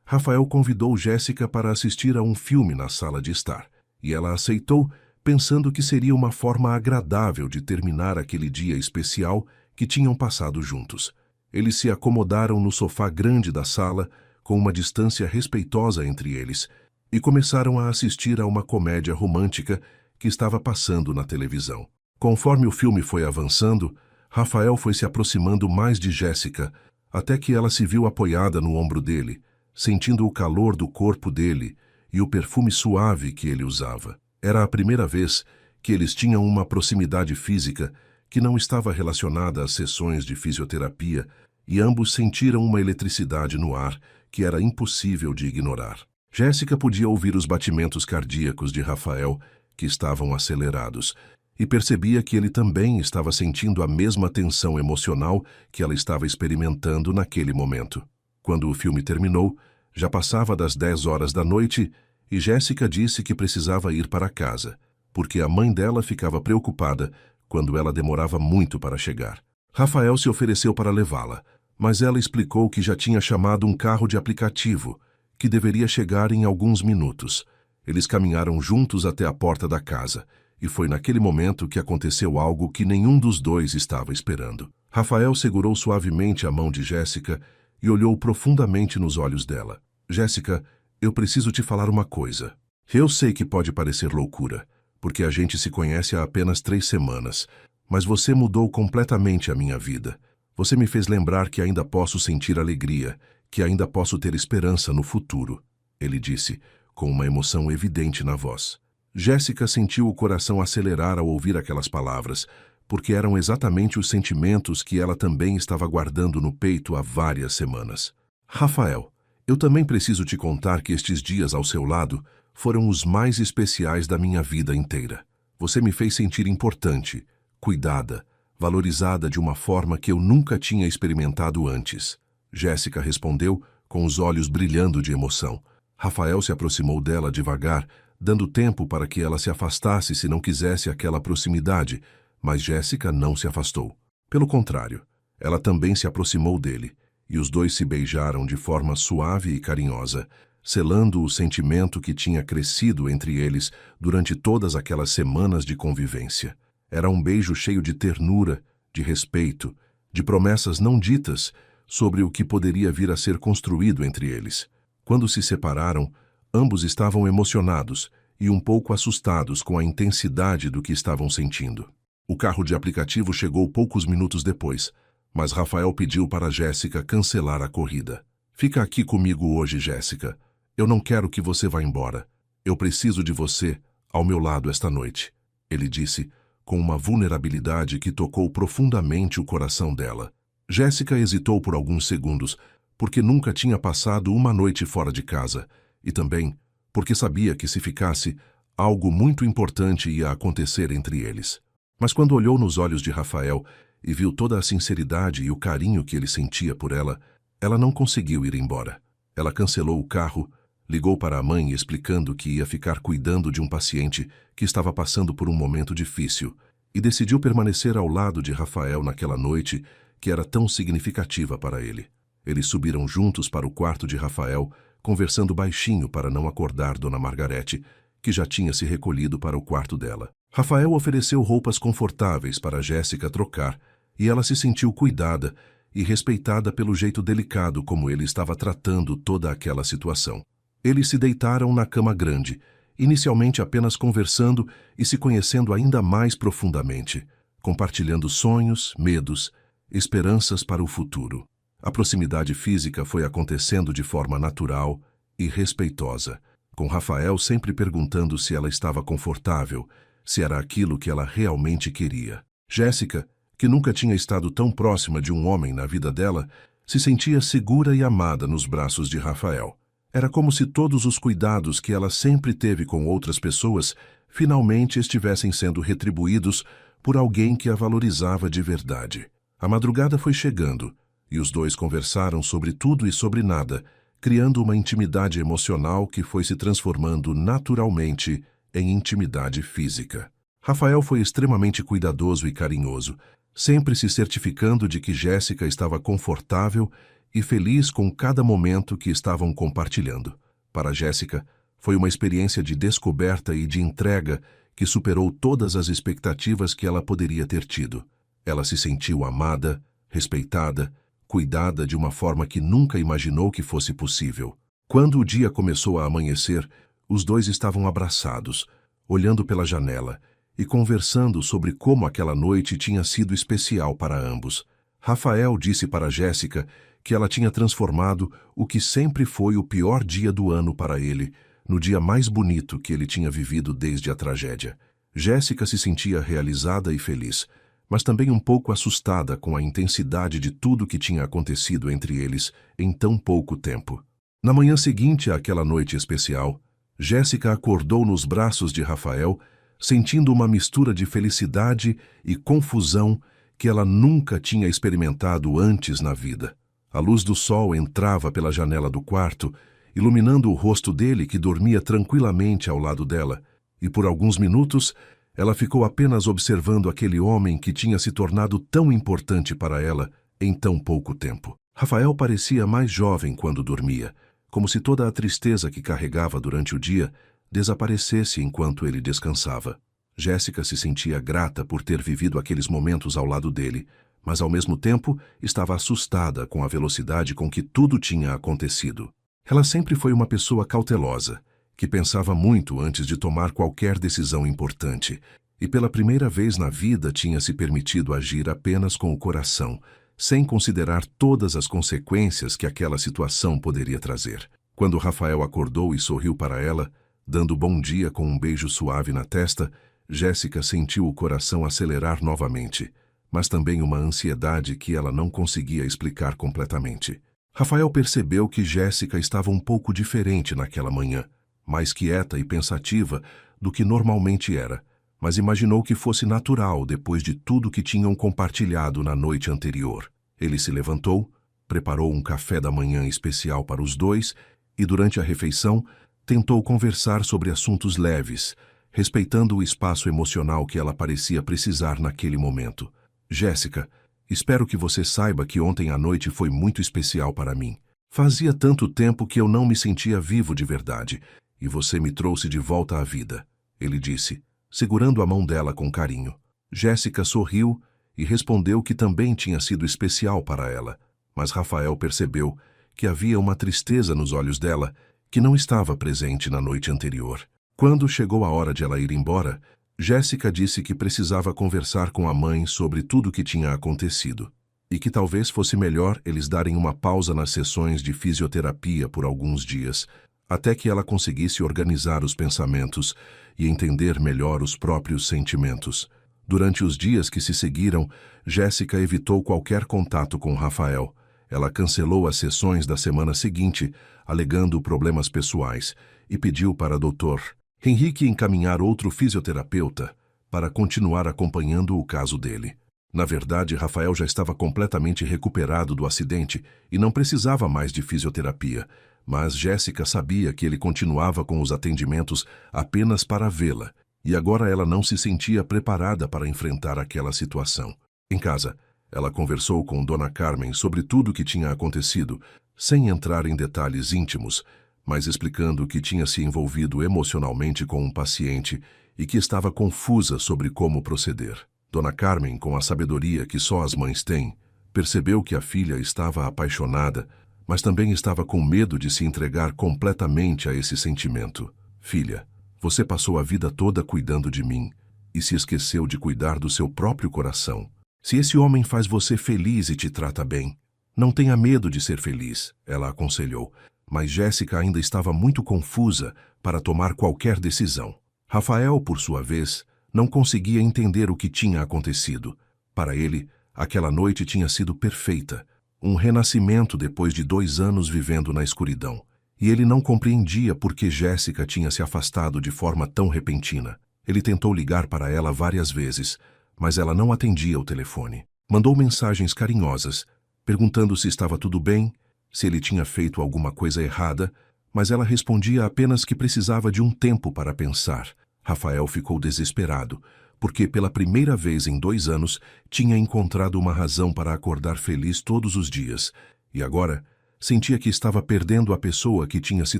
Rafael convidou Jéssica para assistir a um filme na sala de estar, e ela aceitou, pensando que seria uma forma agradável de terminar aquele dia especial que tinham passado juntos. Eles se acomodaram no sofá grande da sala, com uma distância respeitosa entre eles, e começaram a assistir a uma comédia romântica que estava passando na televisão. Conforme o filme foi avançando, Rafael foi se aproximando mais de Jéssica, até que ela se viu apoiada no ombro dele, sentindo o calor do corpo dele e o perfume suave que ele usava. Era a primeira vez que eles tinham uma proximidade física que não estava relacionada às sessões de fisioterapia, e ambos sentiram uma eletricidade no ar que era impossível de ignorar. Jéssica podia ouvir os batimentos cardíacos de Rafael, que estavam acelerados, e percebia que ele também estava sentindo a mesma tensão emocional que ela estava experimentando naquele momento. Quando o filme terminou, já passava das 10 horas da noite e Jéssica disse que precisava ir para casa, porque a mãe dela ficava preocupada quando ela demorava muito para chegar. Rafael se ofereceu para levá-la, mas ela explicou que já tinha chamado um carro de aplicativo, que deveria chegar em alguns minutos. Eles caminharam juntos até a porta da casa, e foi naquele momento que aconteceu algo que nenhum dos dois estava esperando. Rafael segurou suavemente a mão de Jéssica e olhou profundamente nos olhos dela. Jéssica, eu preciso te falar uma coisa. Eu sei que pode parecer loucura, porque a gente se conhece há apenas 3 semanas, mas você mudou completamente a minha vida. Você me fez lembrar que ainda posso sentir alegria, que ainda posso ter esperança no futuro, ele disse, com uma emoção evidente na voz. Jéssica sentiu o coração acelerar ao ouvir aquelas palavras, porque eram exatamente os sentimentos que ela também estava guardando no peito há várias semanas. Rafael, eu também preciso te contar que estes dias ao seu lado foram os mais especiais da minha vida inteira. Você me fez sentir importante, cuidada, valorizada de uma forma que eu nunca tinha experimentado antes. Jéssica respondeu, com os olhos brilhando de emoção. Rafael se aproximou dela devagar, dando tempo para que ela se afastasse se não quisesse aquela proximidade, mas Jéssica não se afastou. Pelo contrário, ela também se aproximou dele, e os dois se beijaram de forma suave e carinhosa, selando o sentimento que tinha crescido entre eles durante todas aquelas semanas de convivência. Era um beijo cheio de ternura, de respeito, de promessas não ditas sobre o que poderia vir a ser construído entre eles. Quando se separaram, ambos estavam emocionados e um pouco assustados com a intensidade do que estavam sentindo. O carro de aplicativo chegou poucos minutos depois, mas Rafael pediu para Jéssica cancelar a corrida. Fica aqui comigo hoje, Jéssica. Eu não quero que você vá embora. Eu preciso de você ao meu lado esta noite, ele disse, com uma vulnerabilidade que tocou profundamente o coração dela. Jéssica hesitou por alguns segundos, porque nunca tinha passado uma noite fora de casa, e também porque sabia que se ficasse, algo muito importante ia acontecer entre eles. Mas quando olhou nos olhos de Rafael e viu toda a sinceridade e o carinho que ele sentia por ela, ela não conseguiu ir embora. Ela cancelou o carro, ligou para a mãe explicando que ia ficar cuidando de um paciente que estava passando por um momento difícil e decidiu permanecer ao lado de Rafael naquela noite que era tão significativa para ele. Eles subiram juntos para o quarto de Rafael, conversando baixinho para não acordar Dona Margarete, que já tinha se recolhido para o quarto dela. Rafael ofereceu roupas confortáveis para Jéssica trocar e ela se sentiu cuidada e respeitada pelo jeito delicado como ele estava tratando toda aquela situação. Eles se deitaram na cama grande, inicialmente apenas conversando e se conhecendo ainda mais profundamente, compartilhando sonhos, medos, esperanças para o futuro. A proximidade física foi acontecendo de forma natural e respeitosa, com Rafael sempre perguntando se ela estava confortável, se era aquilo que ela realmente queria. Jéssica, que nunca tinha estado tão próxima de um homem na vida dela, se sentia segura e amada nos braços de Rafael. Era como se todos os cuidados que ela sempre teve com outras pessoas finalmente estivessem sendo retribuídos por alguém que a valorizava de verdade. A madrugada foi chegando, e os dois conversaram sobre tudo e sobre nada, criando uma intimidade emocional que foi se transformando naturalmente em intimidade física. Rafael foi extremamente cuidadoso e carinhoso, sempre se certificando de que Jéssica estava confortável e feliz com cada momento que estavam compartilhando. Para Jéssica, foi uma experiência de descoberta e de entrega que superou todas as expectativas que ela poderia ter tido. Ela se sentiu amada, respeitada, cuidada de uma forma que nunca imaginou que fosse possível. Quando o dia começou a amanhecer, os dois estavam abraçados, olhando pela janela e conversando sobre como aquela noite tinha sido especial para ambos. Rafael disse para Jéssica que ela tinha transformado o que sempre foi o pior dia do ano para ele, no dia mais bonito que ele tinha vivido desde a tragédia. Jéssica se sentia realizada e feliz, mas também um pouco assustada com a intensidade de tudo que tinha acontecido entre eles em tão pouco tempo. Na manhã seguinte àquela noite especial, Jéssica acordou nos braços de Rafael, sentindo uma mistura de felicidade e confusão que ela nunca tinha experimentado antes na vida. A luz do sol entrava pela janela do quarto, iluminando o rosto dele que dormia tranquilamente ao lado dela, e por alguns minutos ela ficou apenas observando aquele homem que tinha se tornado tão importante para ela em tão pouco tempo. Rafael parecia mais jovem quando dormia, como se toda a tristeza que carregava durante o dia desaparecesse enquanto ele descansava. Jéssica se sentia grata por ter vivido aqueles momentos ao lado dele, mas ao mesmo tempo estava assustada com a velocidade com que tudo tinha acontecido. Ela sempre foi uma pessoa cautelosa, que pensava muito antes de tomar qualquer decisão importante, e pela primeira vez na vida tinha se permitido agir apenas com o coração, sem considerar todas as consequências que aquela situação poderia trazer. Quando Rafael acordou e sorriu para ela, dando bom dia com um beijo suave na testa, Jéssica sentiu o coração acelerar novamente, mas também uma ansiedade que ela não conseguia explicar completamente. Rafael percebeu que Jéssica estava um pouco diferente naquela manhã, mais quieta e pensativa do que normalmente era, mas imaginou que fosse natural depois de tudo que tinham compartilhado na noite anterior. Ele se levantou, preparou um café da manhã especial para os dois e, durante a refeição, tentou conversar sobre assuntos leves, respeitando o espaço emocional que ela parecia precisar naquele momento. Jéssica, espero que você saiba que ontem à noite foi muito especial para mim. Fazia tanto tempo que eu não me sentia vivo de verdade, e você me trouxe de volta à vida, ele disse, segurando a mão dela com carinho. Jéssica sorriu e respondeu que também tinha sido especial para ela, mas Rafael percebeu que havia uma tristeza nos olhos dela que não estava presente na noite anterior. Quando chegou a hora de ela ir embora, Jéssica disse que precisava conversar com a mãe sobre tudo o que tinha acontecido, e que talvez fosse melhor eles darem uma pausa nas sessões de fisioterapia por alguns dias, até que ela conseguisse organizar os pensamentos e entender melhor os próprios sentimentos. Durante os dias que se seguiram, Jéssica evitou qualquer contato com Rafael. Ela cancelou as sessões da semana seguinte, alegando problemas pessoais, e pediu para Dr. Henrique encaminhar outro fisioterapeuta para continuar acompanhando o caso dele. Na verdade, Rafael já estava completamente recuperado do acidente e não precisava mais de fisioterapia, mas Jéssica sabia que ele continuava com os atendimentos apenas para vê-la, e agora ela não se sentia preparada para enfrentar aquela situação. Em casa, ela conversou com Dona Carmen sobre tudo o que tinha acontecido, sem entrar em detalhes íntimos, mas explicando que tinha se envolvido emocionalmente com um paciente e que estava confusa sobre como proceder. Dona Carmen, com a sabedoria que só as mães têm, percebeu que a filha estava apaixonada, mas também estava com medo de se entregar completamente a esse sentimento. Filha, você passou a vida toda cuidando de mim e se esqueceu de cuidar do seu próprio coração. Se esse homem faz você feliz e te trata bem, não tenha medo de ser feliz, ela aconselhou, mas Jéssica ainda estava muito confusa para tomar qualquer decisão. Rafael, por sua vez, não conseguia entender o que tinha acontecido. Para ele, aquela noite tinha sido perfeita, um renascimento depois de 2 anos vivendo na escuridão. E ele não compreendia por que Jéssica tinha se afastado de forma tão repentina. Ele tentou ligar para ela várias vezes, mas ela não atendia o telefone. Mandou mensagens carinhosas, perguntando se estava tudo bem, se ele tinha feito alguma coisa errada, mas ela respondia apenas que precisava de um tempo para pensar. Rafael ficou desesperado, porque pela primeira vez em 2 anos tinha encontrado uma razão para acordar feliz todos os dias, e agora sentia que estava perdendo a pessoa que tinha se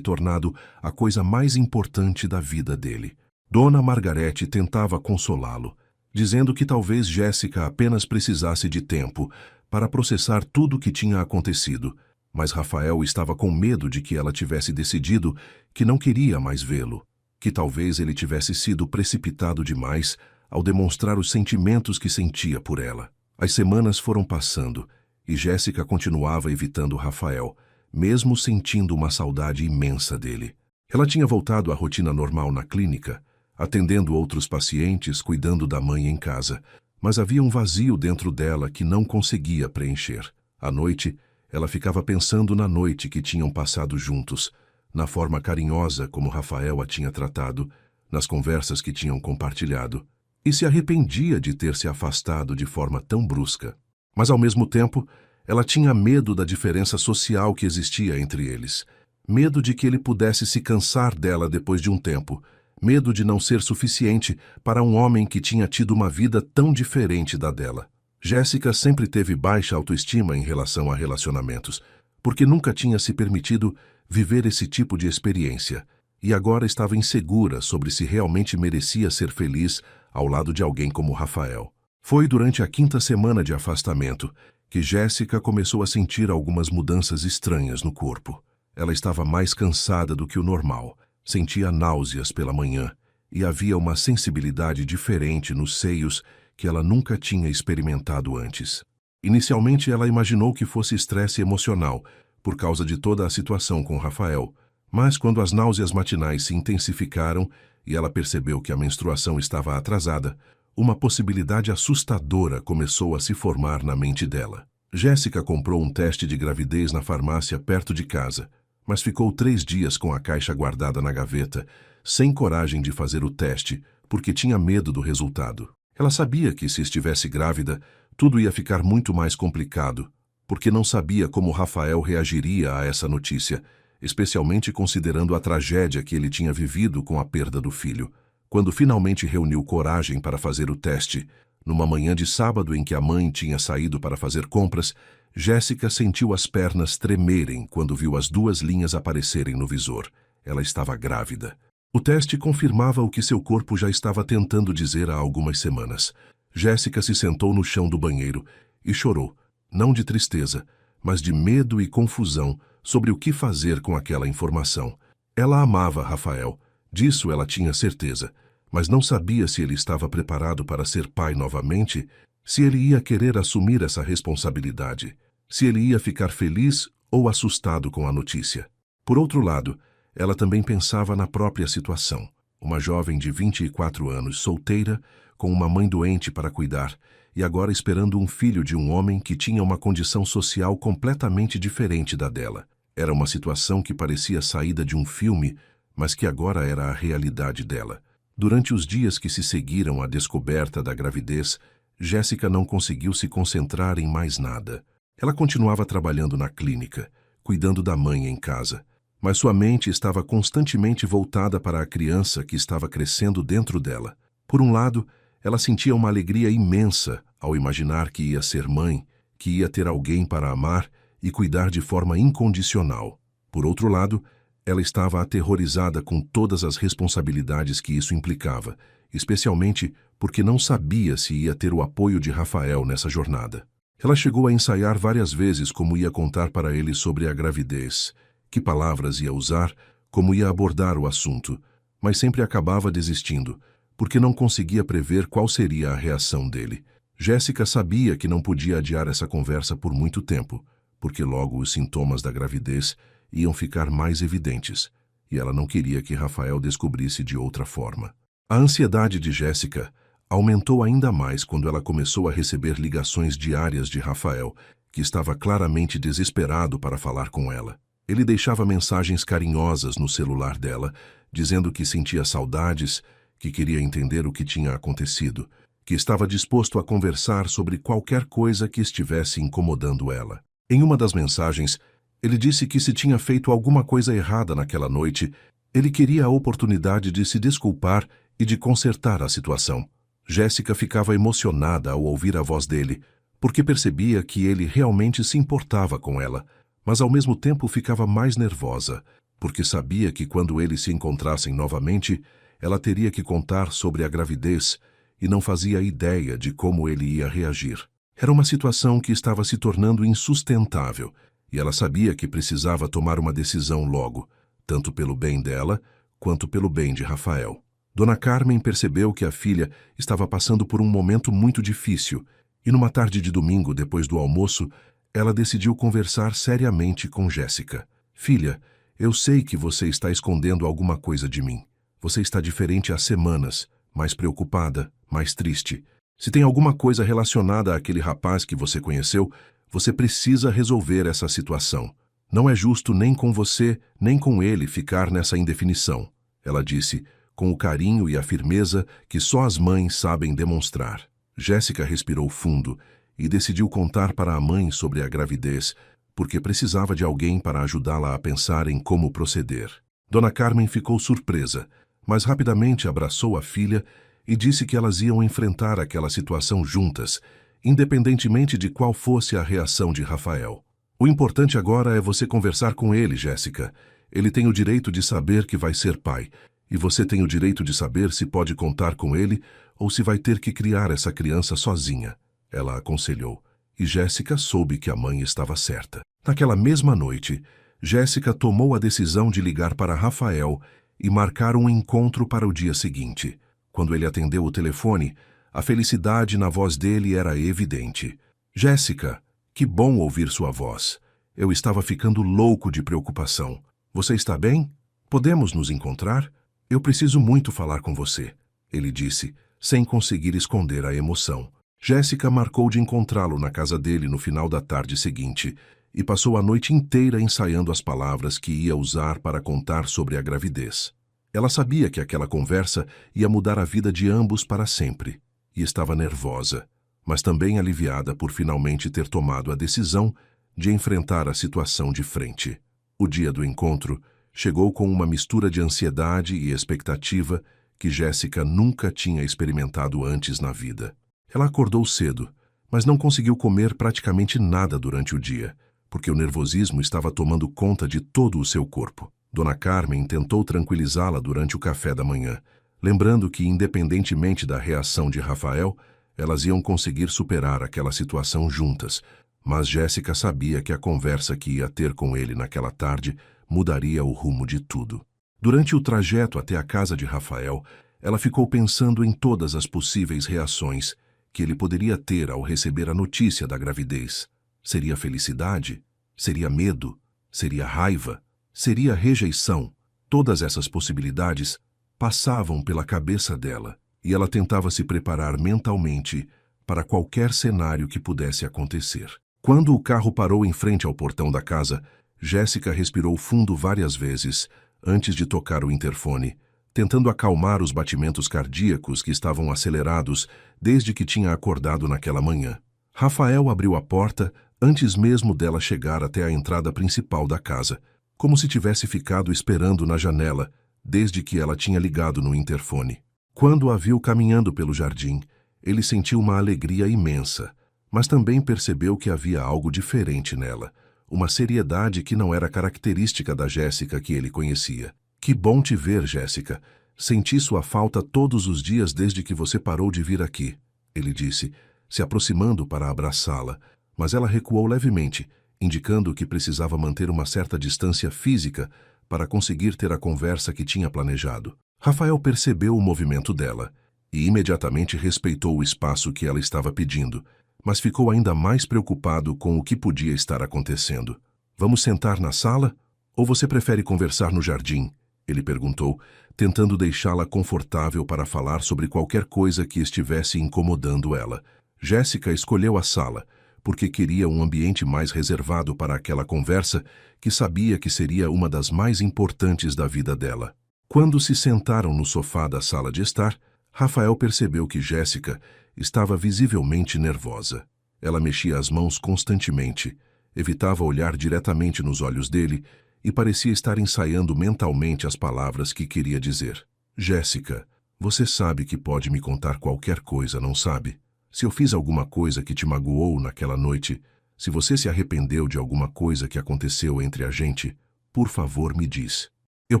tornado a coisa mais importante da vida dele. Dona Margarete tentava consolá-lo, dizendo que talvez Jéssica apenas precisasse de tempo para processar tudo o que tinha acontecido, mas Rafael estava com medo de que ela tivesse decidido que não queria mais vê-lo, que talvez ele tivesse sido precipitado demais ao demonstrar os sentimentos que sentia por ela. As semanas foram passando e Jéssica continuava evitando Rafael, mesmo sentindo uma saudade imensa dele. Ela tinha voltado à rotina normal na clínica, atendendo outros pacientes, cuidando da mãe em casa, mas havia um vazio dentro dela que não conseguia preencher. À noite, ela ficava pensando na noite que tinham passado juntos, na forma carinhosa como Rafael a tinha tratado, nas conversas que tinham compartilhado, e se arrependia de ter se afastado de forma tão brusca. Mas, ao mesmo tempo, ela tinha medo da diferença social que existia entre eles, medo de que ele pudesse se cansar dela depois de um tempo, medo de não ser suficiente para um homem que tinha tido uma vida tão diferente da dela. Jéssica sempre teve baixa autoestima em relação a relacionamentos, porque nunca tinha se permitido viver esse tipo de experiência, e agora estava insegura sobre se realmente merecia ser feliz ao lado de alguém como Rafael. Foi durante a 5ª semana de afastamento que Jéssica começou a sentir algumas mudanças estranhas no corpo. Ela estava mais cansada do que o normal, sentia náuseas pela manhã e havia uma sensibilidade diferente nos seios que ela nunca tinha experimentado antes. Inicialmente, ela imaginou que fosse estresse emocional, por causa de toda a situação com Rafael. Mas quando as náuseas matinais se intensificaram e ela percebeu que a menstruação estava atrasada, uma possibilidade assustadora começou a se formar na mente dela. Jéssica comprou um teste de gravidez na farmácia perto de casa, mas ficou 3 dias com a caixa guardada na gaveta, sem coragem de fazer o teste, porque tinha medo do resultado. Ela sabia que, se estivesse grávida, tudo ia ficar muito mais complicado, porque não sabia como Rafael reagiria a essa notícia, especialmente considerando a tragédia que ele tinha vivido com a perda do filho. Quando finalmente reuniu coragem para fazer o teste, numa manhã de sábado em que a mãe tinha saído para fazer compras, Jéssica sentiu as pernas tremerem quando viu as 2 linhas aparecerem no visor. Ela estava grávida. O teste confirmava o que seu corpo já estava tentando dizer há algumas semanas. Jéssica se sentou no chão do banheiro e chorou, não de tristeza, mas de medo e confusão sobre o que fazer com aquela informação. Ela amava Rafael, disso ela tinha certeza, mas não sabia se ele estava preparado para ser pai novamente, se ele ia querer assumir essa responsabilidade, se ele ia ficar feliz ou assustado com a notícia. Por outro lado, ela também pensava na própria situação. Uma jovem de 24 anos, solteira, com uma mãe doente para cuidar, e agora esperando um filho de um homem que tinha uma condição social completamente diferente da dela. Era uma situação que parecia saída de um filme, mas que agora era a realidade dela. Durante os dias que se seguiram à descoberta da gravidez, Jéssica não conseguiu se concentrar em mais nada. Ela continuava trabalhando na clínica, cuidando da mãe em casa, mas sua mente estava constantemente voltada para a criança que estava crescendo dentro dela. Por um lado, ela sentia uma alegria imensa ao imaginar que ia ser mãe, que ia ter alguém para amar e cuidar de forma incondicional. Por outro lado, ela estava aterrorizada com todas as responsabilidades que isso implicava, especialmente porque não sabia se ia ter o apoio de Rafael nessa jornada. Ela chegou a ensaiar várias vezes como ia contar para ele sobre a gravidez, que palavras ia usar, como ia abordar o assunto, mas sempre acabava desistindo, porque não conseguia prever qual seria a reação dele. Jéssica sabia que não podia adiar essa conversa por muito tempo, porque logo os sintomas da gravidez iam ficar mais evidentes, e ela não queria que Rafael descobrisse de outra forma. A ansiedade de Jéssica aumentou ainda mais quando ela começou a receber ligações diárias de Rafael, que estava claramente desesperado para falar com ela. Ele deixava mensagens carinhosas no celular dela, dizendo que sentia saudades, que queria entender o que tinha acontecido, que estava disposto a conversar sobre qualquer coisa que estivesse incomodando ela. Em uma das mensagens, ele disse que se tinha feito alguma coisa errada naquela noite, ele queria a oportunidade de se desculpar e de consertar a situação. Jéssica ficava emocionada ao ouvir a voz dele, porque percebia que ele realmente se importava com ela, mas ao mesmo tempo ficava mais nervosa, porque sabia que quando eles se encontrassem novamente, ela teria que contar sobre a gravidez e não fazia ideia de como ele ia reagir. Era uma situação que estava se tornando insustentável, e ela sabia que precisava tomar uma decisão logo, tanto pelo bem dela quanto pelo bem de Rafael. Dona Carmen percebeu que a filha estava passando por um momento muito difícil, e numa tarde de domingo, depois do almoço, ela decidiu conversar seriamente com Jéssica. Filha, eu sei que você está escondendo alguma coisa de mim. Você está diferente há semanas, mais preocupada, mais triste. Se tem alguma coisa relacionada àquele rapaz que você conheceu, você precisa resolver essa situação. Não é justo nem com você, nem com ele ficar nessa indefinição, ela disse, com o carinho e a firmeza que só as mães sabem demonstrar. Jéssica respirou fundo e decidiu contar para a mãe sobre a gravidez, porque precisava de alguém para ajudá-la a pensar em como proceder. Dona Carmen ficou surpresa, mas rapidamente abraçou a filha e disse que elas iam enfrentar aquela situação juntas, independentemente de qual fosse a reação de Rafael. O importante agora é você conversar com ele, Jéssica. Ele tem o direito de saber que vai ser pai, e você tem o direito de saber se pode contar com ele ou se vai ter que criar essa criança sozinha, ela aconselhou, e Jéssica soube que a mãe estava certa. Naquela mesma noite, Jéssica tomou a decisão de ligar para Rafael e marcar um encontro para o dia seguinte. Quando ele atendeu o telefone, a felicidade na voz dele era evidente. Jéssica, que bom ouvir sua voz. Eu estava ficando louco de preocupação. Você está bem? Podemos nos encontrar? Eu preciso muito falar com você, ele disse, sem conseguir esconder a emoção. Jéssica marcou de encontrá-lo na casa dele no final da tarde seguinte e passou a noite inteira ensaiando as palavras que ia usar para contar sobre a gravidez. Ela sabia que aquela conversa ia mudar a vida de ambos para sempre e estava nervosa, mas também aliviada por finalmente ter tomado a decisão de enfrentar a situação de frente. O dia do encontro chegou com uma mistura de ansiedade e expectativa que Jéssica nunca tinha experimentado antes na vida. Ela acordou cedo, mas não conseguiu comer praticamente nada durante o dia, porque o nervosismo estava tomando conta de todo o seu corpo. Dona Carmen tentou tranquilizá-la durante o café da manhã, lembrando que, independentemente da reação de Rafael, elas iam conseguir superar aquela situação juntas, mas Jéssica sabia que a conversa que ia ter com ele naquela tarde mudaria o rumo de tudo. Durante o trajeto até a casa de Rafael, ela ficou pensando em todas as possíveis reações que ele poderia ter ao receber a notícia da gravidez. Seria felicidade? Seria medo? Seria raiva? Seria rejeição? Todas essas possibilidades passavam pela cabeça dela, e ela tentava se preparar mentalmente para qualquer cenário que pudesse acontecer. Quando o carro parou em frente ao portão da casa, Jéssica respirou fundo várias vezes antes de tocar o interfone, tentando acalmar os batimentos cardíacos que estavam acelerados desde que tinha acordado naquela manhã. Rafael abriu a porta antes mesmo dela chegar até a entrada principal da casa, como se tivesse ficado esperando na janela desde que ela tinha ligado no interfone. Quando a viu caminhando pelo jardim, ele sentiu uma alegria imensa, mas também percebeu que havia algo diferente nela, uma seriedade que não era característica da Jéssica que ele conhecia. Que bom te ver, Jéssica. Senti sua falta todos os dias desde que você parou de vir aqui, ele disse, se aproximando para abraçá-la, mas ela recuou levemente, indicando que precisava manter uma certa distância física para conseguir ter a conversa que tinha planejado. Rafael percebeu o movimento dela e imediatamente respeitou o espaço que ela estava pedindo, mas ficou ainda mais preocupado com o que podia estar acontecendo. Vamos sentar na sala? Ou você prefere conversar no jardim? Ele perguntou, tentando deixá-la confortável para falar sobre qualquer coisa que estivesse incomodando ela. Jéssica escolheu a sala, porque queria um ambiente mais reservado para aquela conversa que sabia que seria uma das mais importantes da vida dela. Quando se sentaram no sofá da sala de estar, Rafael percebeu que Jéssica estava visivelmente nervosa. Ela mexia as mãos constantemente, evitava olhar diretamente nos olhos dele e parecia estar ensaiando mentalmente as palavras que queria dizer. Jéssica, você sabe que pode me contar qualquer coisa, não sabe? Se eu fiz alguma coisa que te magoou naquela noite, se você se arrependeu de alguma coisa que aconteceu entre a gente, por favor me diz. Eu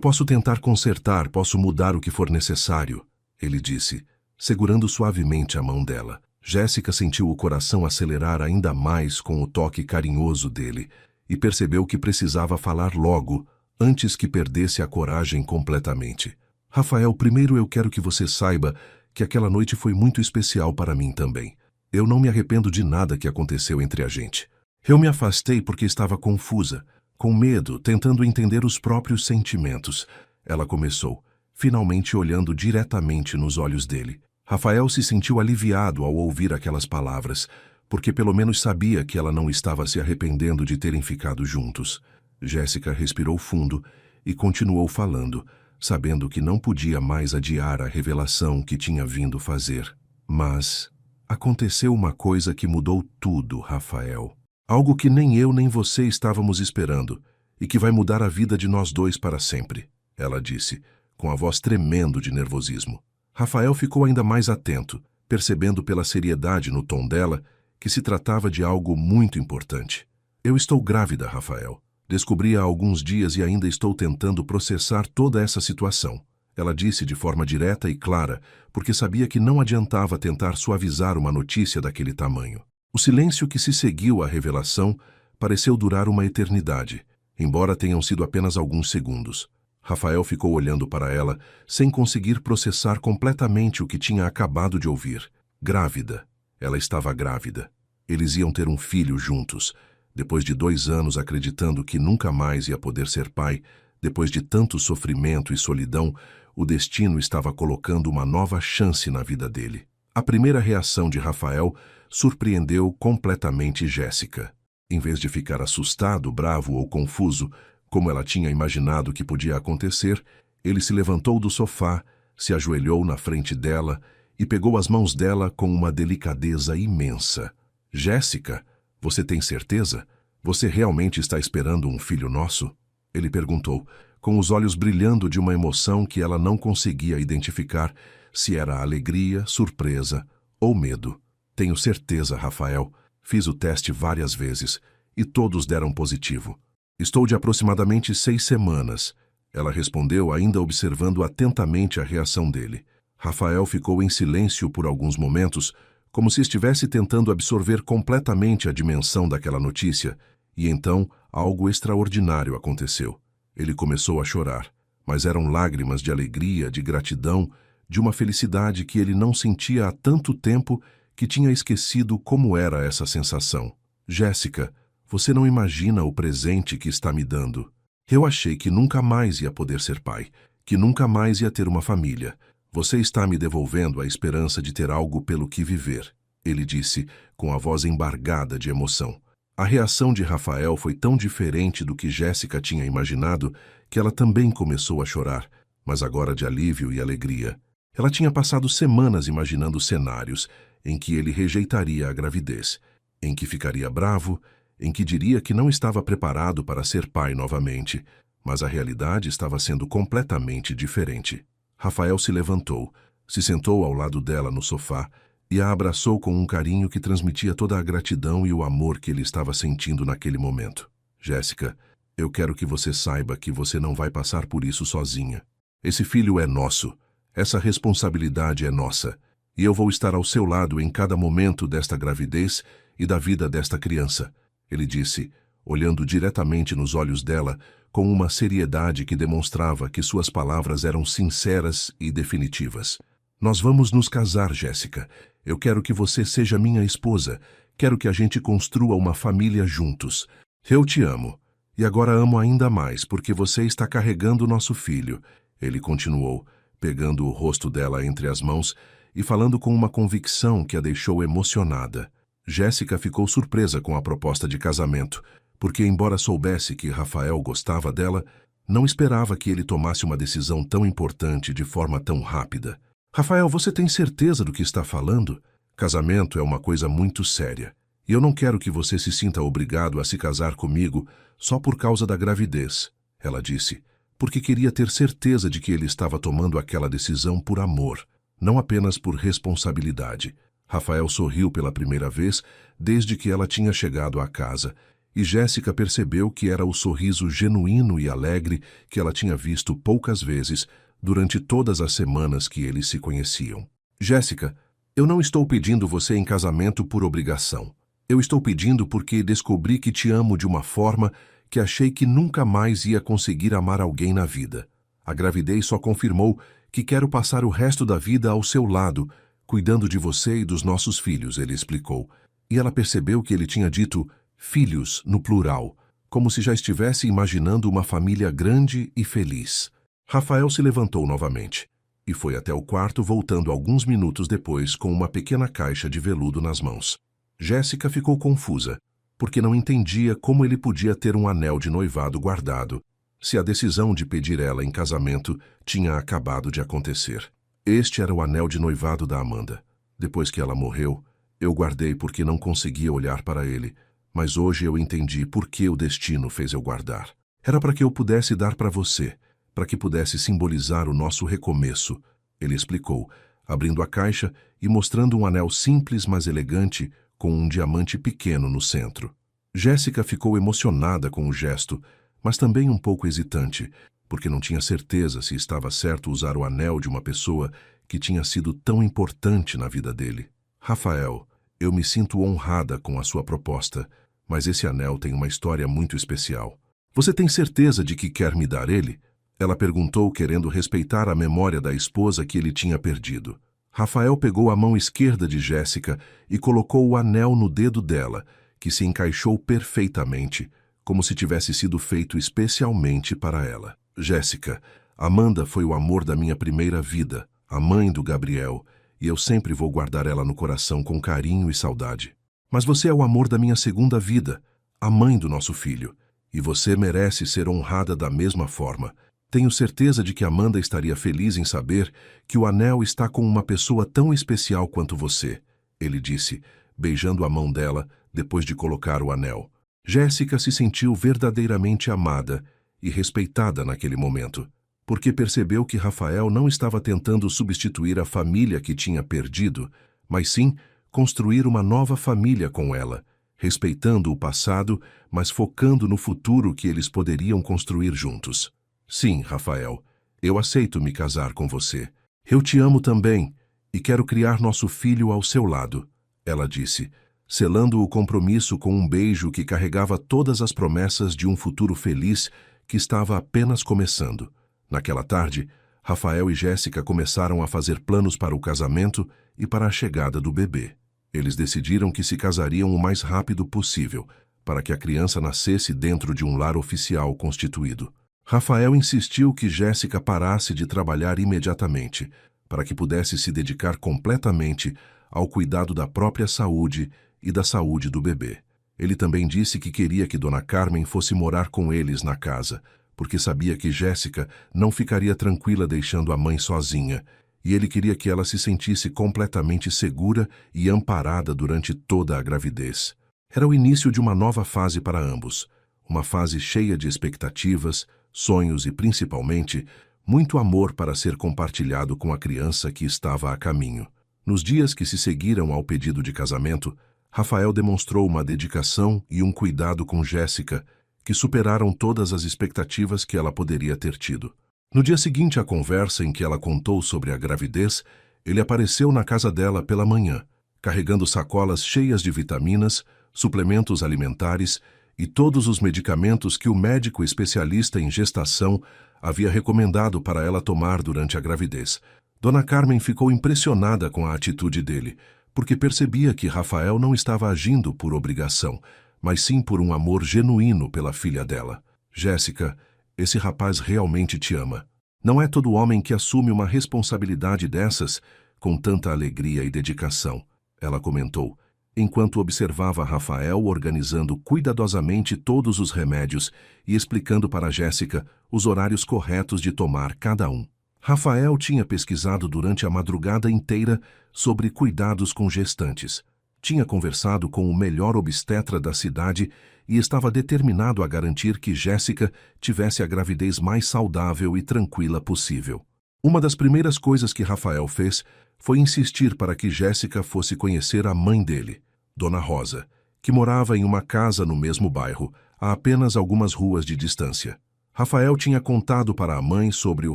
posso tentar consertar, posso mudar o que for necessário, ele disse, segurando suavemente a mão dela. Jéssica sentiu o coração acelerar ainda mais com o toque carinhoso dele e percebeu que precisava falar logo, antes que perdesse a coragem completamente. Rafael, primeiro eu quero que você saiba que aquela noite foi muito especial para mim também. Eu não me arrependo de nada que aconteceu entre a gente. Eu me afastei porque estava confusa, com medo, tentando entender os próprios sentimentos. Ela começou, finalmente olhando diretamente nos olhos dele. Rafael se sentiu aliviado ao ouvir aquelas palavras, porque pelo menos sabia que ela não estava se arrependendo de terem ficado juntos. Jéssica respirou fundo e continuou falando, sabendo que não podia mais adiar a revelação que tinha vindo fazer. Mas aconteceu uma coisa que mudou tudo, Rafael. Algo que nem eu nem você estávamos esperando, e que vai mudar a vida de nós dois para sempre, ela disse, com a voz tremendo de nervosismo. Rafael ficou ainda mais atento, percebendo pela seriedade no tom dela que se tratava de algo muito importante. Eu estou grávida, Rafael. Descobri há alguns dias e ainda estou tentando processar toda essa situação. Ela disse de forma direta e clara, porque sabia que não adiantava tentar suavizar uma notícia daquele tamanho. O silêncio que se seguiu à revelação pareceu durar uma eternidade, embora tenham sido apenas alguns segundos. Rafael ficou olhando para ela, sem conseguir processar completamente o que tinha acabado de ouvir. Grávida. Ela estava grávida. Eles iam ter um filho juntos. Depois de 2 anos acreditando que nunca mais ia poder ser pai, depois de tanto sofrimento e solidão, o destino estava colocando uma nova chance na vida dele. A primeira reação de Rafael surpreendeu completamente Jéssica. Em vez de ficar assustado, bravo ou confuso, como ela tinha imaginado que podia acontecer, ele se levantou do sofá, se ajoelhou na frente dela e pegou as mãos dela com uma delicadeza imensa. Jéssica, você tem certeza? Você realmente está esperando um filho nosso? Ele perguntou, com os olhos brilhando de uma emoção que ela não conseguia identificar se era alegria, surpresa ou medo. Tenho certeza, Rafael. Fiz o teste várias vezes e todos deram positivo. Estou de aproximadamente 6 semanas. Ela respondeu, ainda observando atentamente a reação dele. Rafael ficou em silêncio por alguns momentos, como se estivesse tentando absorver completamente a dimensão daquela notícia, e então algo extraordinário aconteceu. Ele começou a chorar, mas eram lágrimas de alegria, de gratidão, de uma felicidade que ele não sentia há tanto tempo que tinha esquecido como era essa sensação. Jéssica, você não imagina o presente que está me dando. Eu achei que nunca mais ia poder ser pai, que nunca mais ia ter uma família. Você está me devolvendo a esperança de ter algo pelo que viver, ele disse, com a voz embargada de emoção. A reação de Rafael foi tão diferente do que Jéssica tinha imaginado que ela também começou a chorar, mas agora de alívio e alegria. Ela tinha passado semanas imaginando cenários em que ele rejeitaria a gravidez, em que ficaria bravo, em que diria que não estava preparado para ser pai novamente, mas a realidade estava sendo completamente diferente. Rafael se levantou, se sentou ao lado dela no sofá e a abraçou com um carinho que transmitia toda a gratidão e o amor que ele estava sentindo naquele momento. Jéssica, eu quero que você saiba que você não vai passar por isso sozinha. Esse filho é nosso, essa responsabilidade é nossa, e eu vou estar ao seu lado em cada momento desta gravidez e da vida desta criança, ele disse, olhando diretamente nos olhos dela, com uma seriedade que demonstrava que suas palavras eram sinceras e definitivas. Nós vamos nos casar, Jéssica. Eu quero que você seja minha esposa. Quero que a gente construa uma família juntos. Eu te amo. E agora amo ainda mais, porque você está carregando nosso filho. Ele continuou, pegando o rosto dela entre as mãos e falando com uma convicção que a deixou emocionada. Jéssica ficou surpresa com a proposta de casamento, porque, embora soubesse que Rafael gostava dela, não esperava que ele tomasse uma decisão tão importante de forma tão rápida. Rafael, você tem certeza do que está falando? Casamento é uma coisa muito séria, e eu não quero que você se sinta obrigado a se casar comigo só por causa da gravidez, ela disse, porque queria ter certeza de que ele estava tomando aquela decisão por amor, não apenas por responsabilidade. Rafael sorriu pela primeira vez desde que ela tinha chegado à casa, e Jéssica percebeu que era o sorriso genuíno e alegre que ela tinha visto poucas vezes durante todas as semanas que eles se conheciam. Jéssica, eu não estou pedindo você em casamento por obrigação. Eu estou pedindo porque descobri que te amo de uma forma que achei que nunca mais ia conseguir amar alguém na vida. A gravidez só confirmou que quero passar o resto da vida ao seu lado, cuidando de você e dos nossos filhos, ele explicou. E ela percebeu que ele tinha dito filhos no plural, como se já estivesse imaginando uma família grande e feliz. Rafael se levantou novamente e foi até o quarto, voltando alguns minutos depois com uma pequena caixa de veludo nas mãos. Jéssica ficou confusa, porque não entendia como ele podia ter um anel de noivado guardado, se a decisão de pedir ela em casamento tinha acabado de acontecer. Este era o anel de noivado da Amanda. Depois que ela morreu, eu guardei porque não conseguia olhar para ele, mas hoje eu entendi por que o destino fez eu guardar. Era para que eu pudesse dar para você, para que pudesse simbolizar o nosso recomeço, ele explicou, abrindo a caixa e mostrando um anel simples, mas elegante, com um diamante pequeno no centro. Jéssica ficou emocionada com o gesto, mas também um pouco hesitante, porque não tinha certeza se estava certo usar o anel de uma pessoa que tinha sido tão importante na vida dele. Rafael, eu me sinto honrada com a sua proposta, mas esse anel tem uma história muito especial. Você tem certeza de que quer me dar ele? Ela perguntou, querendo respeitar a memória da esposa que ele tinha perdido. Rafael pegou a mão esquerda de Jéssica e colocou o anel no dedo dela, que se encaixou perfeitamente, como se tivesse sido feito especialmente para ela. Jéssica, Amanda foi o amor da minha primeira vida, a mãe do Gabriel, e eu sempre vou guardar ela no coração com carinho e saudade. Mas você é o amor da minha segunda vida, a mãe do nosso filho, e você merece ser honrada da mesma forma. Tenho certeza de que Amanda estaria feliz em saber que o anel está com uma pessoa tão especial quanto você, ele disse, beijando a mão dela depois de colocar o anel. Jéssica se sentiu verdadeiramente amada e respeitada naquele momento, porque percebeu que Rafael não estava tentando substituir a família que tinha perdido, mas sim construir uma nova família com ela, respeitando o passado, mas focando no futuro que eles poderiam construir juntos. Sim, Rafael, eu aceito me casar com você. Eu te amo também e quero criar nosso filho ao seu lado, ela disse, selando o compromisso com um beijo que carregava todas as promessas de um futuro feliz que estava apenas começando. Naquela tarde, Rafael e Jéssica começaram a fazer planos para o casamento e para a chegada do bebê. Eles decidiram que se casariam o mais rápido possível, para que a criança nascesse dentro de um lar oficial constituído. Rafael insistiu que Jéssica parasse de trabalhar imediatamente, para que pudesse se dedicar completamente ao cuidado da própria saúde e da saúde do bebê. Ele também disse que queria que Dona Carmen fosse morar com eles na casa, porque sabia que Jéssica não ficaria tranquila deixando a mãe sozinha, e ele queria que ela se sentisse completamente segura e amparada durante toda a gravidez. Era o início de uma nova fase para ambos, uma fase cheia de expectativas, sonhos e, principalmente, muito amor para ser compartilhado com a criança que estava a caminho. Nos dias que se seguiram ao pedido de casamento, Rafael demonstrou uma dedicação e um cuidado com Jéssica que superaram todas as expectativas que ela poderia ter tido. No dia seguinte à conversa em que ela contou sobre a gravidez, ele apareceu na casa dela pela manhã, carregando sacolas cheias de vitaminas, suplementos alimentares e todos os medicamentos que o médico especialista em gestação havia recomendado para ela tomar durante a gravidez. Dona Carmen ficou impressionada com a atitude dele, porque percebia que Rafael não estava agindo por obrigação, mas sim por um amor genuíno pela filha dela. Jéssica, esse rapaz realmente te ama. Não é todo homem que assume uma responsabilidade dessas com tanta alegria e dedicação, ela comentou, enquanto observava Rafael organizando cuidadosamente todos os remédios e explicando para Jéssica os horários corretos de tomar cada um. Rafael tinha pesquisado durante a madrugada inteira sobre cuidados com gestantes. Tinha conversado com o melhor obstetra da cidade e estava determinado a garantir que Jéssica tivesse a gravidez mais saudável e tranquila possível. Uma das primeiras coisas que Rafael fez foi insistir para que Jéssica fosse conhecer a mãe dele, Dona Rosa, que morava em uma casa no mesmo bairro, a apenas algumas ruas de distância. Rafael tinha contado para a mãe sobre o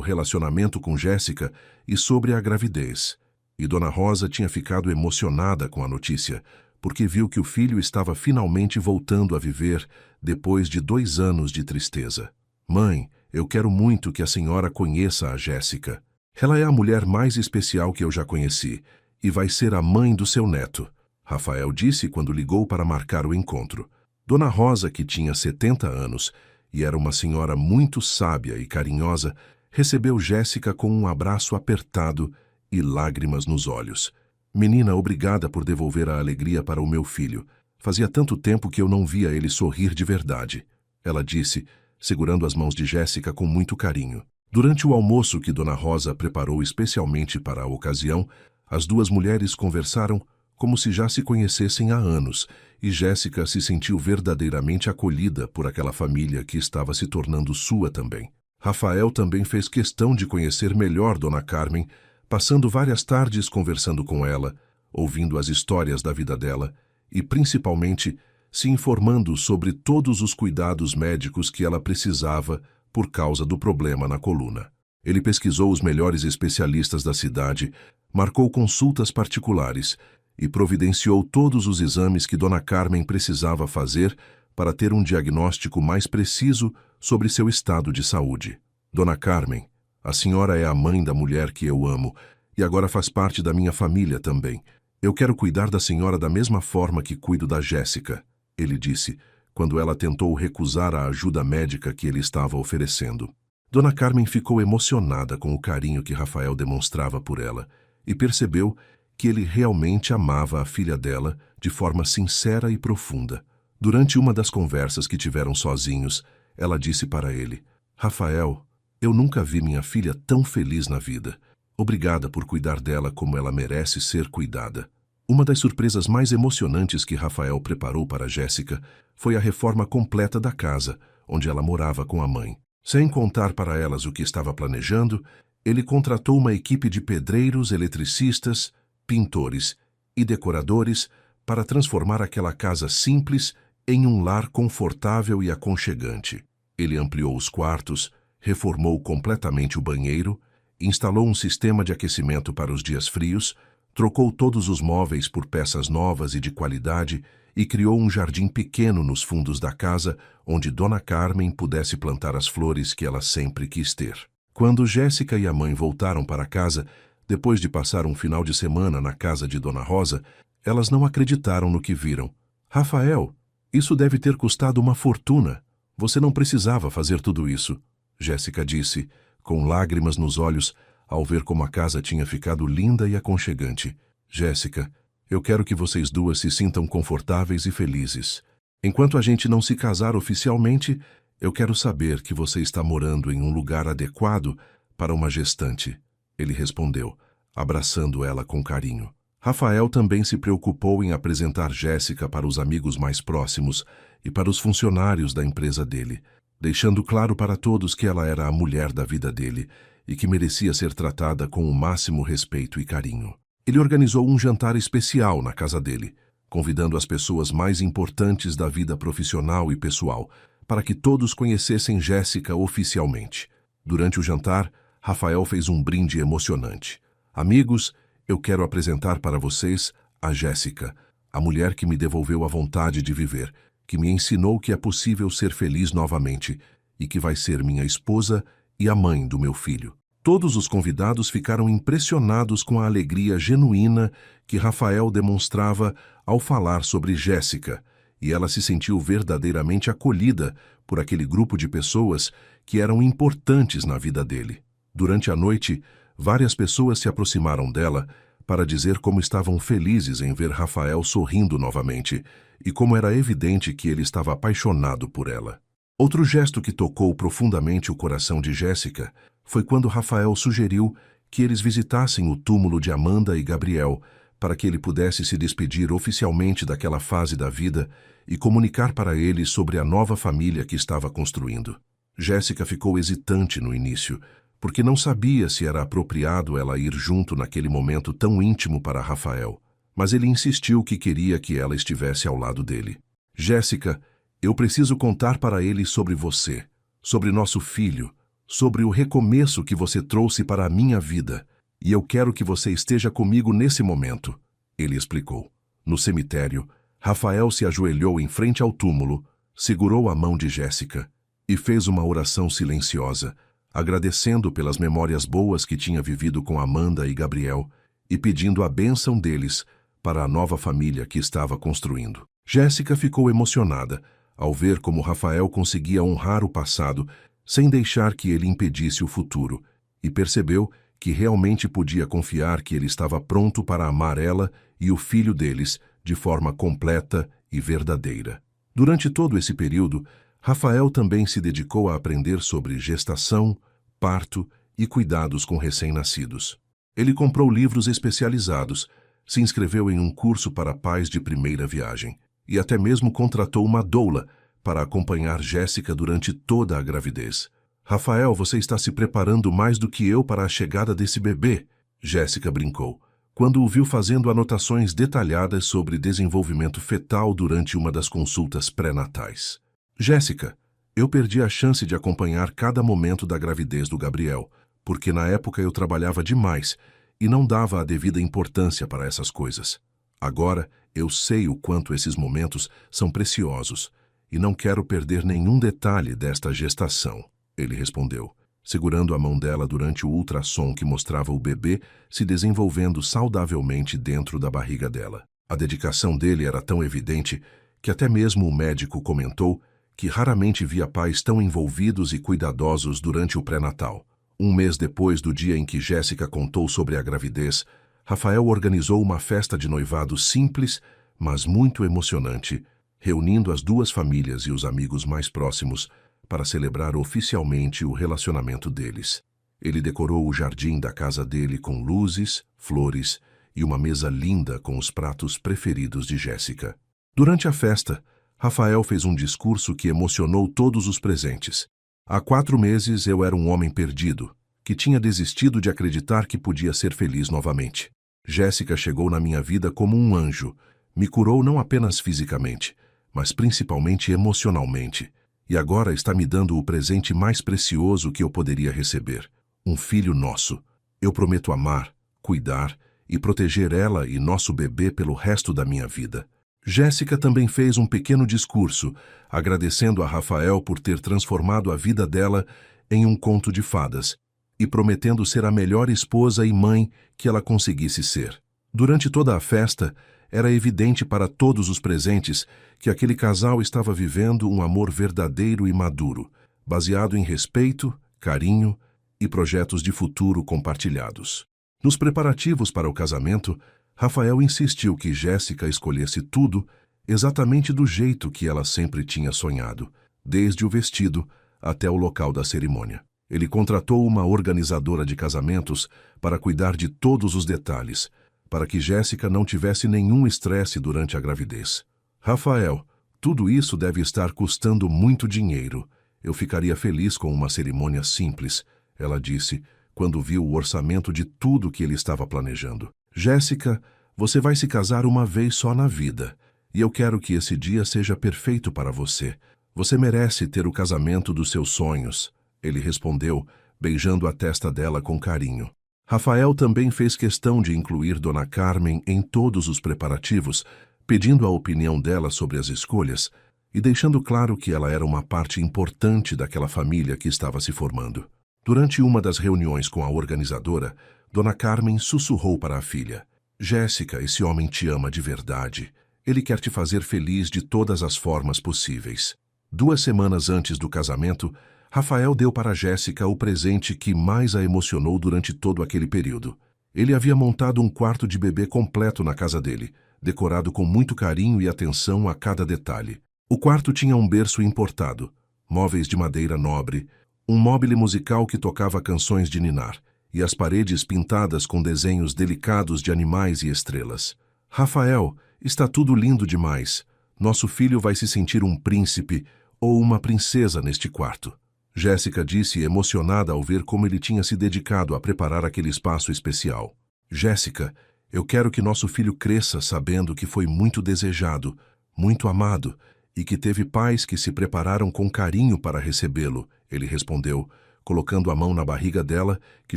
relacionamento com Jéssica e sobre a gravidez, e Dona Rosa tinha ficado emocionada com a notícia, porque viu que o filho estava finalmente voltando a viver depois de 2 anos de tristeza. Mãe, eu quero muito que a senhora conheça a Jéssica. Ela é a mulher mais especial que eu já conheci e vai ser a mãe do seu neto, Rafael disse quando ligou para marcar o encontro. Dona Rosa, que tinha 70 anos e era uma senhora muito sábia e carinhosa, recebeu Jéssica com um abraço apertado e lágrimas nos olhos. Menina, obrigada por devolver a alegria para o meu filho. Fazia tanto tempo que eu não via ele sorrir de verdade, ela disse, segurando as mãos de Jéssica com muito carinho. Durante o almoço que Dona Rosa preparou especialmente para a ocasião, as duas mulheres conversaram como se já se conhecessem há anos, e Jéssica se sentiu verdadeiramente acolhida por aquela família que estava se tornando sua também. Rafael também fez questão de conhecer melhor Dona Carmen, passando várias tardes conversando com ela, ouvindo as histórias da vida dela e, principalmente, se informando sobre todos os cuidados médicos que ela precisava por causa do problema na coluna. Ele pesquisou os melhores especialistas da cidade, marcou consultas particulares e providenciou todos os exames que Dona Carmen precisava fazer para ter um diagnóstico mais preciso sobre seu estado de saúde. Dona Carmen, a senhora é a mãe da mulher que eu amo e agora faz parte da minha família também. Eu quero cuidar da senhora da mesma forma que cuido da Jéssica, ele disse, quando ela tentou recusar a ajuda médica que ele estava oferecendo. Dona Carmen ficou emocionada com o carinho que Rafael demonstrava por ela e percebeu que ele realmente amava a filha dela de forma sincera e profunda. Durante uma das conversas que tiveram sozinhos, ela disse para ele: Rafael, eu nunca vi minha filha tão feliz na vida. Obrigada por cuidar dela como ela merece ser cuidada. Uma das surpresas mais emocionantes que Rafael preparou para Jéssica foi a reforma completa da casa, onde ela morava com a mãe. Sem contar para elas o que estava planejando, ele contratou uma equipe de pedreiros, eletricistas, pintores e decoradores para transformar aquela casa simples em um lar confortável e aconchegante. Ele ampliou os quartos, reformou completamente o banheiro, instalou um sistema de aquecimento para os dias frios, trocou todos os móveis por peças novas e de qualidade e criou um jardim pequeno nos fundos da casa onde Dona Carmen pudesse plantar as flores que ela sempre quis ter. Quando Jéssica e a mãe voltaram para casa, depois de passar um final de semana na casa de Dona Rosa, elas não acreditaram no que viram. Rafael, isso deve ter custado uma fortuna. Você não precisava fazer tudo isso, Jéssica disse, com lágrimas nos olhos, ao ver como a casa tinha ficado linda e aconchegante. Jéssica, eu quero que vocês duas se sintam confortáveis e felizes. Enquanto a gente não se casar oficialmente, eu quero saber que você está morando em um lugar adequado para uma gestante, ele respondeu, abraçando ela com carinho. Rafael também se preocupou em apresentar Jéssica para os amigos mais próximos e para os funcionários da empresa dele, deixando claro para todos que ela era a mulher da vida dele e que merecia ser tratada com o máximo respeito e carinho. Ele organizou um jantar especial na casa dele, convidando as pessoas mais importantes da vida profissional e pessoal, para que todos conhecessem Jéssica oficialmente. Durante o jantar, Rafael fez um brinde emocionante. Amigos, eu quero apresentar para vocês a Jéssica, a mulher que me devolveu a vontade de viver, que me ensinou que é possível ser feliz novamente e que vai ser minha esposa e a mãe do meu filho. Todos os convidados ficaram impressionados com a alegria genuína que Rafael demonstrava ao falar sobre Jéssica, e ela se sentiu verdadeiramente acolhida por aquele grupo de pessoas que eram importantes na vida dele. Durante a noite, várias pessoas se aproximaram dela para dizer como estavam felizes em ver Rafael sorrindo novamente e como era evidente que ele estava apaixonado por ela. Outro gesto que tocou profundamente o coração de Jéssica foi quando Rafael sugeriu que eles visitassem o túmulo de Amanda e Gabriel para que ele pudesse se despedir oficialmente daquela fase da vida e comunicar para eles sobre a nova família que estava construindo. Jéssica ficou hesitante no início, porque não sabia se era apropriado ela ir junto naquele momento tão íntimo para Rafael, mas ele insistiu que queria que ela estivesse ao lado dele. Jéssica, eu preciso contar para ele sobre você, sobre nosso filho, sobre o recomeço que você trouxe para a minha vida, e eu quero que você esteja comigo nesse momento, ele explicou. No cemitério, Rafael se ajoelhou em frente ao túmulo, segurou a mão de Jéssica e fez uma oração silenciosa, agradecendo pelas memórias boas que tinha vivido com Amanda e Gabriel e pedindo a bênção deles para a nova família que estava construindo. Jéssica ficou emocionada ao ver como Rafael conseguia honrar o passado sem deixar que ele impedisse o futuro, e percebeu que realmente podia confiar que ele estava pronto para amar ela e o filho deles de forma completa e verdadeira. Durante todo esse período, Rafael também se dedicou a aprender sobre gestação, parto e cuidados com recém-nascidos. Ele comprou livros especializados, se inscreveu em um curso para pais de primeira viagem e até mesmo contratou uma doula para acompanhar Jéssica durante toda a gravidez. Rafael, você está se preparando mais do que eu para a chegada desse bebê, Jéssica brincou, quando o viu fazendo anotações detalhadas sobre desenvolvimento fetal durante uma das consultas pré-natais. Jéssica, eu perdi a chance de acompanhar cada momento da gravidez do Gabriel, porque na época eu trabalhava demais e não dava a devida importância para essas coisas. Agora eu sei o quanto esses momentos são preciosos e não quero perder nenhum detalhe desta gestação, ele respondeu. segurando a mão dela durante o ultrassom que mostrava o bebê se desenvolvendo saudavelmente dentro da barriga dela. A dedicação dele era tão evidente que até mesmo o médico comentou que raramente via pais tão envolvidos e cuidadosos durante o pré-natal. Um mês depois do dia em que Jéssica contou sobre a gravidez, Rafael organizou uma festa de noivado simples, mas muito emocionante, reunindo as duas famílias e os amigos mais próximos para celebrar oficialmente o relacionamento deles. Ele decorou o jardim da casa dele com luzes, flores e uma mesa linda com os pratos preferidos de Jéssica. Durante a festa, Rafael fez um discurso que emocionou todos os presentes. Há 4 meses eu era um homem perdido, que tinha desistido de acreditar que podia ser feliz novamente. Jéssica chegou na minha vida como um anjo, me curou não apenas fisicamente, mas principalmente emocionalmente, e agora está me dando o presente mais precioso que eu poderia receber, um filho nosso. Eu prometo amar, cuidar e proteger ela e nosso bebê pelo resto da minha vida. Jéssica também fez um pequeno discurso, agradecendo a Rafael por ter transformado a vida dela em um conto de fadas e prometendo ser a melhor esposa e mãe que ela conseguisse ser. Durante toda a festa, era evidente para todos os presentes que aquele casal estava vivendo um amor verdadeiro e maduro, baseado em respeito, carinho e projetos de futuro compartilhados. Nos preparativos para o casamento, Rafael insistiu que Jéssica escolhesse tudo exatamente do jeito que ela sempre tinha sonhado, desde o vestido até o local da cerimônia. Ele contratou uma organizadora de casamentos para cuidar de todos os detalhes, para que Jéssica não tivesse nenhum estresse durante a gravidez. Rafael, tudo isso deve estar custando muito dinheiro. Eu ficaria feliz com uma cerimônia simples, ela disse, quando viu o orçamento de tudo que ele estava planejando. Jéssica, você vai se casar uma vez só na vida, e eu quero que esse dia seja perfeito para você. Você merece ter o casamento dos seus sonhos, ele respondeu, beijando a testa dela com carinho. Rafael também fez questão de incluir Dona Carmen em todos os preparativos, pedindo a opinião dela sobre as escolhas e deixando claro que ela era uma parte importante daquela família que estava se formando. Durante uma das reuniões com a organizadora, Dona Carmen sussurrou para a filha: Jéssica, esse homem te ama de verdade. Ele quer te fazer feliz de todas as formas possíveis. 2 semanas antes do casamento, Rafael deu para Jéssica o presente que mais a emocionou durante todo aquele período. Ele havia montado um quarto de bebê completo na casa dele, decorado com muito carinho e atenção a cada detalhe. O quarto tinha um berço importado, móveis de madeira nobre, um mobile musical que tocava canções de ninar, e as paredes pintadas com desenhos delicados de animais e estrelas. Rafael, está tudo lindo demais. Nosso filho vai se sentir um príncipe ou uma princesa neste quarto. Jéssica disse emocionada ao ver como ele tinha se dedicado a preparar aquele espaço especial. Jéssica, eu quero que nosso filho cresça sabendo que foi muito desejado, muito amado e que teve pais que se prepararam com carinho para recebê-lo, ele respondeu, colocando a mão na barriga dela, que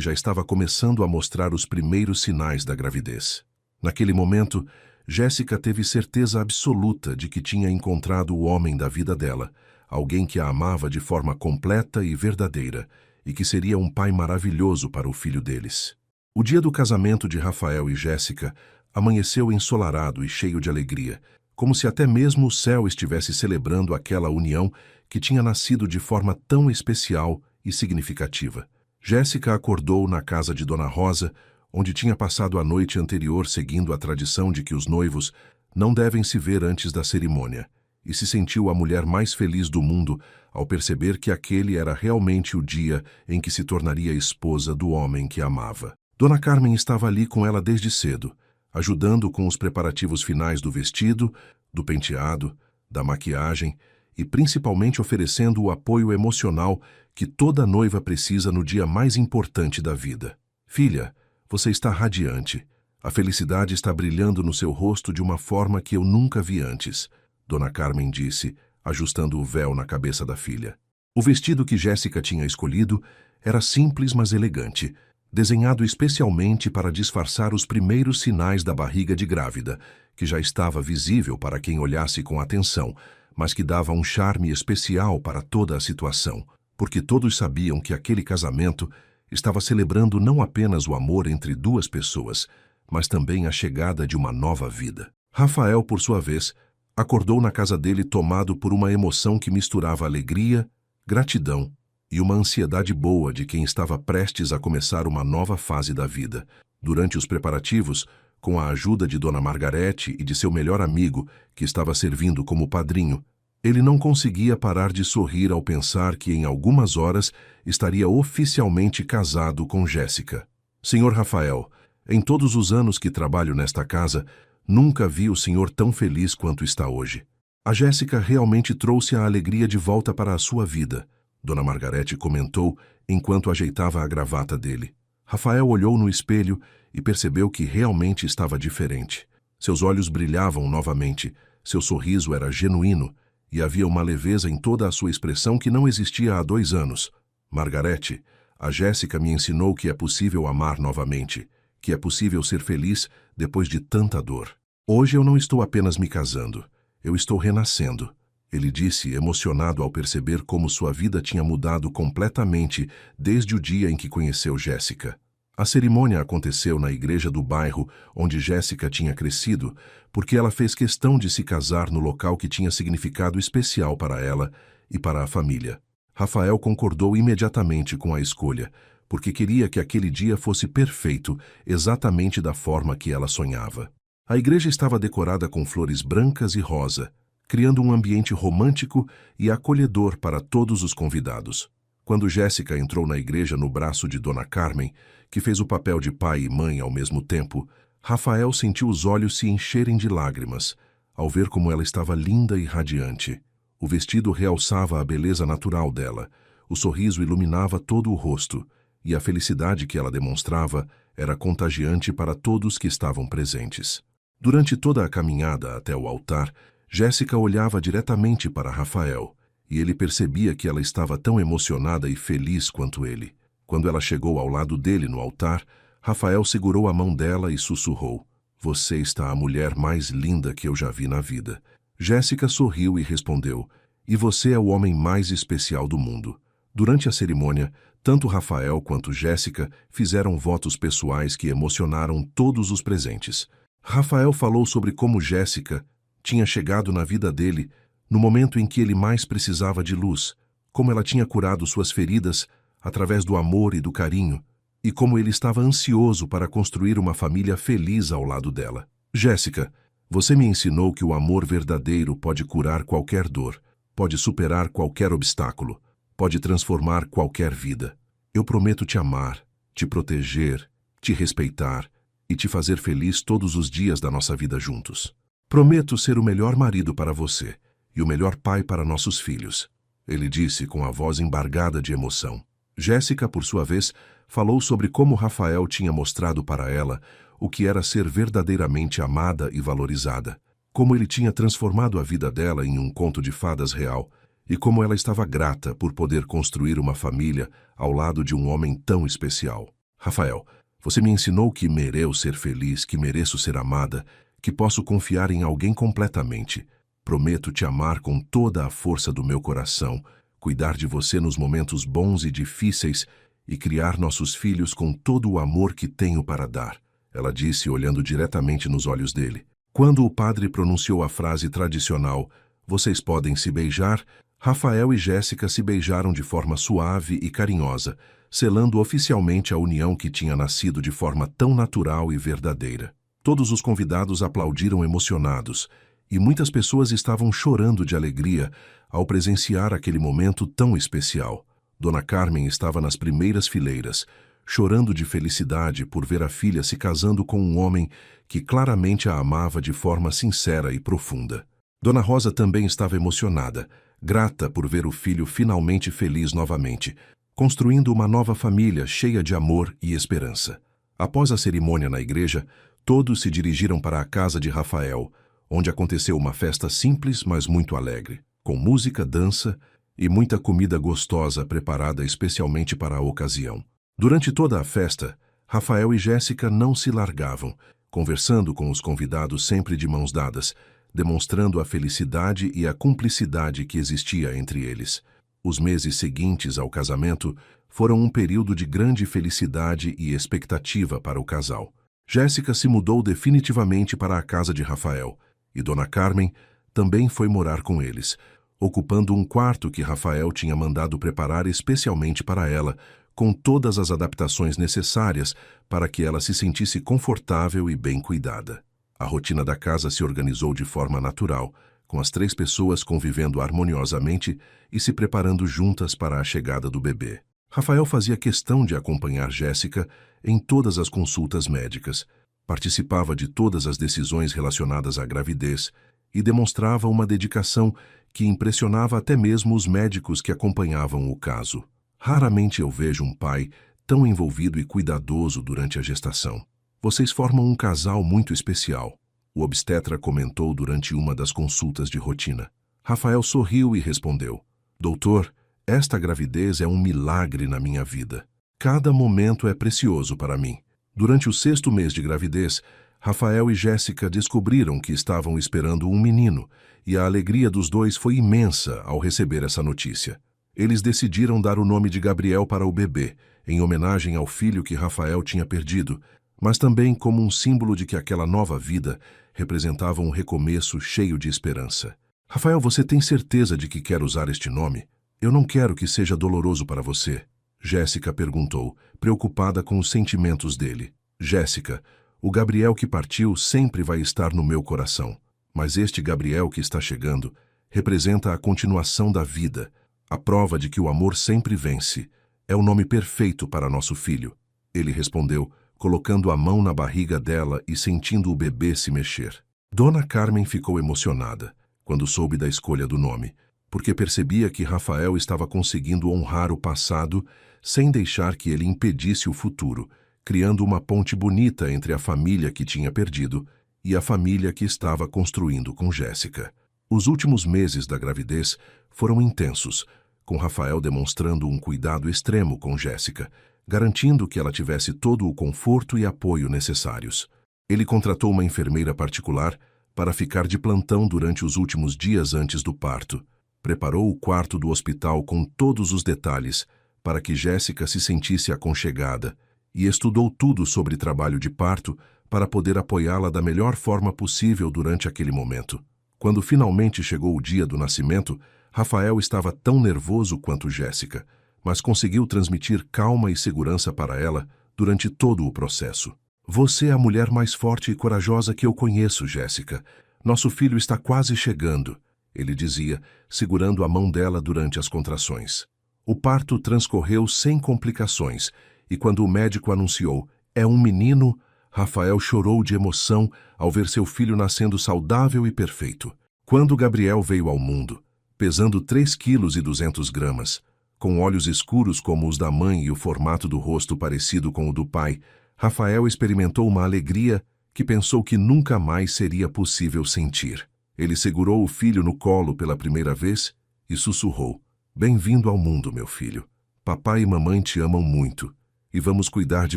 já estava começando a mostrar os primeiros sinais da gravidez. Naquele momento, Jéssica teve certeza absoluta de que tinha encontrado o homem da vida dela, alguém que a amava de forma completa e verdadeira, e que seria um pai maravilhoso para o filho deles. O dia do casamento de Rafael e Jéssica amanheceu ensolarado e cheio de alegria, como se até mesmo o céu estivesse celebrando aquela união que tinha nascido de forma tão especial e significativa. Jéssica acordou na casa de Dona Rosa, onde tinha passado a noite anterior seguindo a tradição de que os noivos não devem se ver antes da cerimônia, e se sentiu a mulher mais feliz do mundo ao perceber que aquele era realmente o dia em que se tornaria esposa do homem que amava. Dona Carmen estava ali com ela desde cedo, ajudando com os preparativos finais do vestido, do penteado, da maquiagem e principalmente oferecendo o apoio emocional que toda noiva precisa no dia mais importante da vida. Filha, você está radiante. A felicidade está brilhando no seu rosto de uma forma que eu nunca vi antes, Dona Carmen disse, ajustando o véu na cabeça da filha. O vestido que Jéssica tinha escolhido era simples, mas elegante, desenhado especialmente para disfarçar os primeiros sinais da barriga de grávida, que já estava visível para quem olhasse com atenção, mas que dava um charme especial para toda a situação. porque todos sabiam que aquele casamento estava celebrando não apenas o amor entre duas pessoas, mas também a chegada de uma nova vida. Rafael, por sua vez, acordou na casa dele tomado por uma emoção que misturava alegria, gratidão e uma ansiedade boa de quem estava prestes a começar uma nova fase da vida. Durante os preparativos, com a ajuda de Dona Margarete e de seu melhor amigo, que estava servindo como padrinho, ele não conseguia parar de sorrir ao pensar que em algumas horas estaria oficialmente casado com Jéssica. Senhor Rafael, em todos os anos que trabalho nesta casa, nunca vi o senhor tão feliz quanto está hoje. A Jéssica realmente trouxe a alegria de volta para a sua vida, Dona Margarete comentou enquanto ajeitava a gravata dele. Rafael olhou no espelho e percebeu que realmente estava diferente. Seus olhos brilhavam novamente, seu sorriso era genuíno e havia uma leveza em toda a sua expressão que não existia há 2 anos. Margarete, a Jéssica me ensinou que é possível amar novamente, que é possível ser feliz depois de tanta dor. Hoje eu não estou apenas me casando, eu estou renascendo, ele disse, emocionado ao perceber como sua vida tinha mudado completamente desde o dia em que conheceu Jéssica. A cerimônia aconteceu na igreja do bairro onde Jéssica tinha crescido, porque ela fez questão de se casar no local que tinha significado especial para ela e para a família. Rafael concordou imediatamente com a escolha, porque queria que aquele dia fosse perfeito, exatamente da forma que ela sonhava. A igreja estava decorada com flores brancas e rosa, criando um ambiente romântico e acolhedor para todos os convidados. Quando Jéssica entrou na igreja no braço de Dona Carmen, que fez o papel de pai e mãe ao mesmo tempo, Rafael sentiu os olhos se encherem de lágrimas, ao ver como ela estava linda e radiante. O vestido realçava a beleza natural dela, o sorriso iluminava todo o rosto, e a felicidade que ela demonstrava era contagiante para todos que estavam presentes. Durante toda a caminhada até o altar, Jéssica olhava diretamente para Rafael, e ele percebia que ela estava tão emocionada e feliz quanto ele. Quando ela chegou ao lado dele no altar, Rafael segurou a mão dela e sussurrou: "Você está a mulher mais linda que eu já vi na vida." Jéssica sorriu e respondeu: "E você é o homem mais especial do mundo." Durante a cerimônia, tanto Rafael quanto Jéssica fizeram votos pessoais que emocionaram todos os presentes. Rafael falou sobre como Jéssica tinha chegado na vida dele no momento em que ele mais precisava de luz, como ela tinha curado suas feridas através do amor e do carinho, e como ele estava ansioso para construir uma família feliz ao lado dela. Jéssica, você me ensinou que o amor verdadeiro pode curar qualquer dor, pode superar qualquer obstáculo, pode transformar qualquer vida. Eu prometo te amar, te proteger, te respeitar e te fazer feliz todos os dias da nossa vida juntos. Prometo ser o melhor marido para você e o melhor pai para nossos filhos, ele disse com a voz embargada de emoção. Jéssica, por sua vez, falou sobre como Rafael tinha mostrado para ela o que era ser verdadeiramente amada e valorizada, como ele tinha transformado a vida dela em um conto de fadas real, e como ela estava grata por poder construir uma família ao lado de um homem tão especial. Rafael, você me ensinou que mereço ser feliz, que mereço ser amada, que posso confiar em alguém completamente. Prometo te amar com toda a força do meu coração, cuidar de você nos momentos bons e difíceis e criar nossos filhos com todo o amor que tenho para dar, ela disse olhando diretamente nos olhos dele. Quando o padre pronunciou a frase tradicional, "Vocês podem se beijar", Rafael e Jéssica se beijaram de forma suave e carinhosa, selando oficialmente a união que tinha nascido de forma tão natural e verdadeira. Todos os convidados aplaudiram emocionados, e muitas pessoas estavam chorando de alegria ao presenciar aquele momento tão especial. Dona Carmen estava nas primeiras fileiras, chorando de felicidade por ver a filha se casando com um homem que claramente a amava de forma sincera e profunda. Dona Rosa também estava emocionada, grata por ver o filho finalmente feliz novamente, construindo uma nova família cheia de amor e esperança. Após a cerimônia na igreja, todos se dirigiram para a casa de Rafael, onde aconteceu uma festa simples, mas muito alegre, com música, dança e muita comida gostosa preparada especialmente para a ocasião. Durante toda a festa, Rafael e Jéssica não se largavam, conversando com os convidados sempre de mãos dadas, demonstrando a felicidade e a cumplicidade que existia entre eles. Os meses seguintes ao casamento foram um período de grande felicidade e expectativa para o casal. Jéssica se mudou definitivamente para a casa de Rafael, e Dona Carmen também foi morar com eles, ocupando um quarto que Rafael tinha mandado preparar especialmente para ela, com todas as adaptações necessárias para que ela se sentisse confortável e bem cuidada. A rotina da casa se organizou de forma natural, com as 3 pessoas convivendo harmoniosamente e se preparando juntas para a chegada do bebê. Rafael fazia questão de acompanhar Jéssica em todas as consultas médicas, participava de todas as decisões relacionadas à gravidez e demonstrava uma dedicação que impressionava até mesmo os médicos que acompanhavam o caso. Raramente eu vejo um pai tão envolvido e cuidadoso durante a gestação. Vocês formam um casal muito especial, o obstetra comentou durante uma das consultas de rotina. Rafael sorriu e respondeu: Doutor, esta gravidez é um milagre na minha vida. Cada momento é precioso para mim. Durante o 6º mês de gravidez, Rafael e Jéssica descobriram que estavam esperando um menino, e a alegria dos dois foi imensa ao receber essa notícia. Eles decidiram dar o nome de Gabriel para o bebê, em homenagem ao filho que Rafael tinha perdido, mas também como um símbolo de que aquela nova vida representava um recomeço cheio de esperança. Rafael, você tem certeza de que quer usar este nome? Eu não quero que seja doloroso para você. Jéssica perguntou, preocupada com os sentimentos dele. Jéssica, o Gabriel que partiu sempre vai estar no meu coração, mas este Gabriel que está chegando representa a continuação da vida, a prova de que o amor sempre vence. É o nome perfeito para nosso filho. Ele respondeu, colocando a mão na barriga dela e sentindo o bebê se mexer. Dona Carmen ficou emocionada quando soube da escolha do nome, porque percebia que Rafael estava conseguindo honrar o passado sem deixar que ele impedisse o futuro, criando uma ponte bonita entre a família que tinha perdido e a família que estava construindo com Jéssica. Os últimos meses da gravidez foram intensos, com Rafael demonstrando um cuidado extremo com Jéssica, garantindo que ela tivesse todo o conforto e apoio necessários. Ele contratou uma enfermeira particular para ficar de plantão durante os últimos dias antes do parto. Preparou o quarto do hospital com todos os detalhes para que Jéssica se sentisse aconchegada e estudou tudo sobre trabalho de parto para poder apoiá-la da melhor forma possível durante aquele momento. Quando finalmente chegou o dia do nascimento, Rafael estava tão nervoso quanto Jéssica, mas conseguiu transmitir calma e segurança para ela durante todo o processo. Você é a mulher mais forte e corajosa que eu conheço, Jéssica. Nosso filho está quase chegando, ele dizia, segurando a mão dela durante as contrações. O parto transcorreu sem complicações, e quando o médico anunciou, é um menino, Rafael chorou de emoção ao ver seu filho nascendo saudável e perfeito. Quando Gabriel veio ao mundo, pesando 3,2 kg, com olhos escuros como os da mãe e o formato do rosto parecido com o do pai, Rafael experimentou uma alegria que pensou que nunca mais seria possível sentir. Ele segurou o filho no colo pela primeira vez e sussurrou: Bem-vindo ao mundo, meu filho. Papai e mamãe te amam muito e vamos cuidar de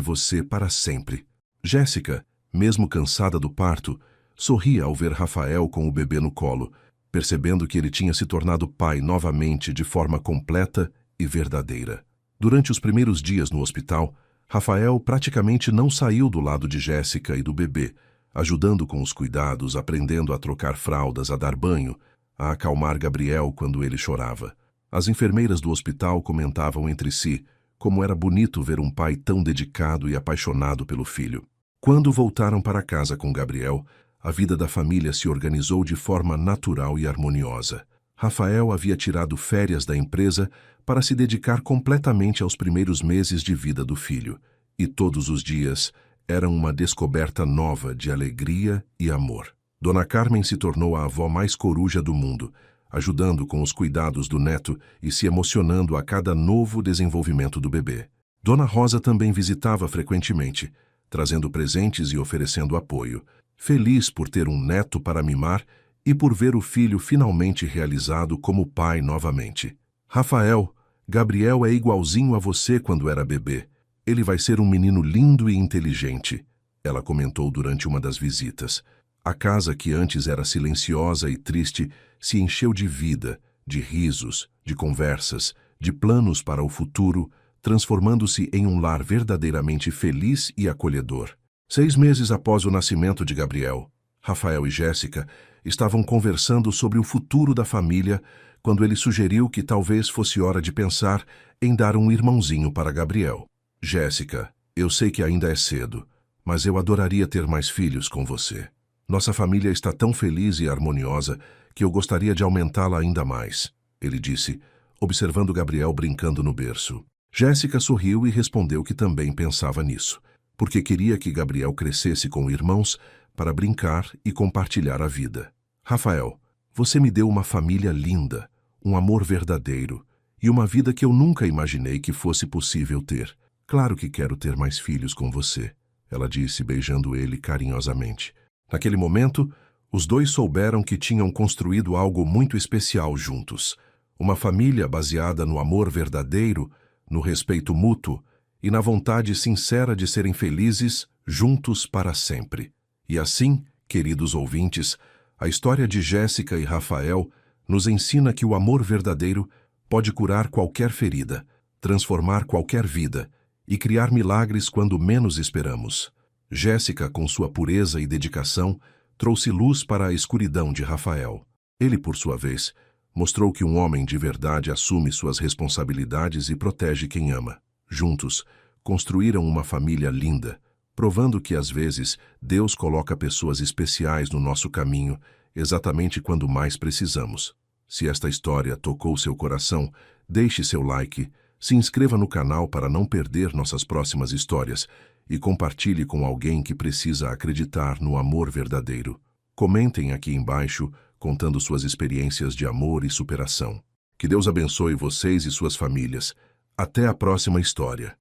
você para sempre. Jéssica, mesmo cansada do parto, sorria ao ver Rafael com o bebê no colo, percebendo que ele tinha se tornado pai novamente de forma completa e verdadeira. Durante os primeiros dias no hospital, Rafael praticamente não saiu do lado de Jéssica e do bebê, ajudando com os cuidados, aprendendo a trocar fraldas, a dar banho, a acalmar Gabriel quando ele chorava. As enfermeiras do hospital comentavam entre si como era bonito ver um pai tão dedicado e apaixonado pelo filho. Quando voltaram para casa com Gabriel, a vida da família se organizou de forma natural e harmoniosa. Rafael havia tirado férias da empresa para se dedicar completamente aos primeiros meses de vida do filho, e todos os dias eram uma descoberta nova de alegria e amor. Dona Carmen se tornou a avó mais coruja do mundo, ajudando com os cuidados do neto e se emocionando a cada novo desenvolvimento do bebê. Dona Rosa também visitava frequentemente, trazendo presentes e oferecendo apoio, feliz por ter um neto para mimar e por ver o filho finalmente realizado como pai novamente. Rafael, Gabriel é igualzinho a você quando era bebê. Ele vai ser um menino lindo e inteligente, ela comentou durante uma das visitas. A casa, que antes era silenciosa e triste, se encheu de vida, de risos, de conversas, de planos para o futuro, transformando-se em um lar verdadeiramente feliz e acolhedor. 6 meses após o nascimento de Gabriel, Rafael e Jéssica estavam conversando sobre o futuro da família quando ele sugeriu que talvez fosse hora de pensar em dar um irmãozinho para Gabriel. Jéssica, eu sei que ainda é cedo, mas eu adoraria ter mais filhos com você. Nossa família está tão feliz e harmoniosa que eu gostaria de aumentá-la ainda mais, ele disse, observando Gabriel brincando no berço. Jéssica sorriu e respondeu que também pensava nisso, porque queria que Gabriel crescesse com irmãos para brincar e compartilhar a vida. Rafael, você me deu uma família linda, um amor verdadeiro e uma vida que eu nunca imaginei que fosse possível ter. Claro que quero ter mais filhos com você, ela disse, beijando ele carinhosamente. Naquele momento, os dois souberam que tinham construído algo muito especial juntos. Uma família baseada no amor verdadeiro, no respeito mútuo e na vontade sincera de serem felizes juntos para sempre. E assim, queridos ouvintes, a história de Jéssica e Rafael nos ensina que o amor verdadeiro pode curar qualquer ferida, transformar qualquer vida e criar milagres quando menos esperamos. Jéssica, com sua pureza e dedicação, trouxe luz para a escuridão de Rafael. Ele, por sua vez, mostrou que um homem de verdade assume suas responsabilidades e protege quem ama. Juntos, construíram uma família linda, provando que, às vezes, Deus coloca pessoas especiais no nosso caminho, exatamente quando mais precisamos. Se esta história tocou seu coração, deixe seu like, se inscreva no canal para não perder nossas próximas histórias e compartilhe com alguém que precisa acreditar no amor verdadeiro. Comentem aqui embaixo, contando suas experiências de amor e superação. Que Deus abençoe vocês e suas famílias. Até a próxima história.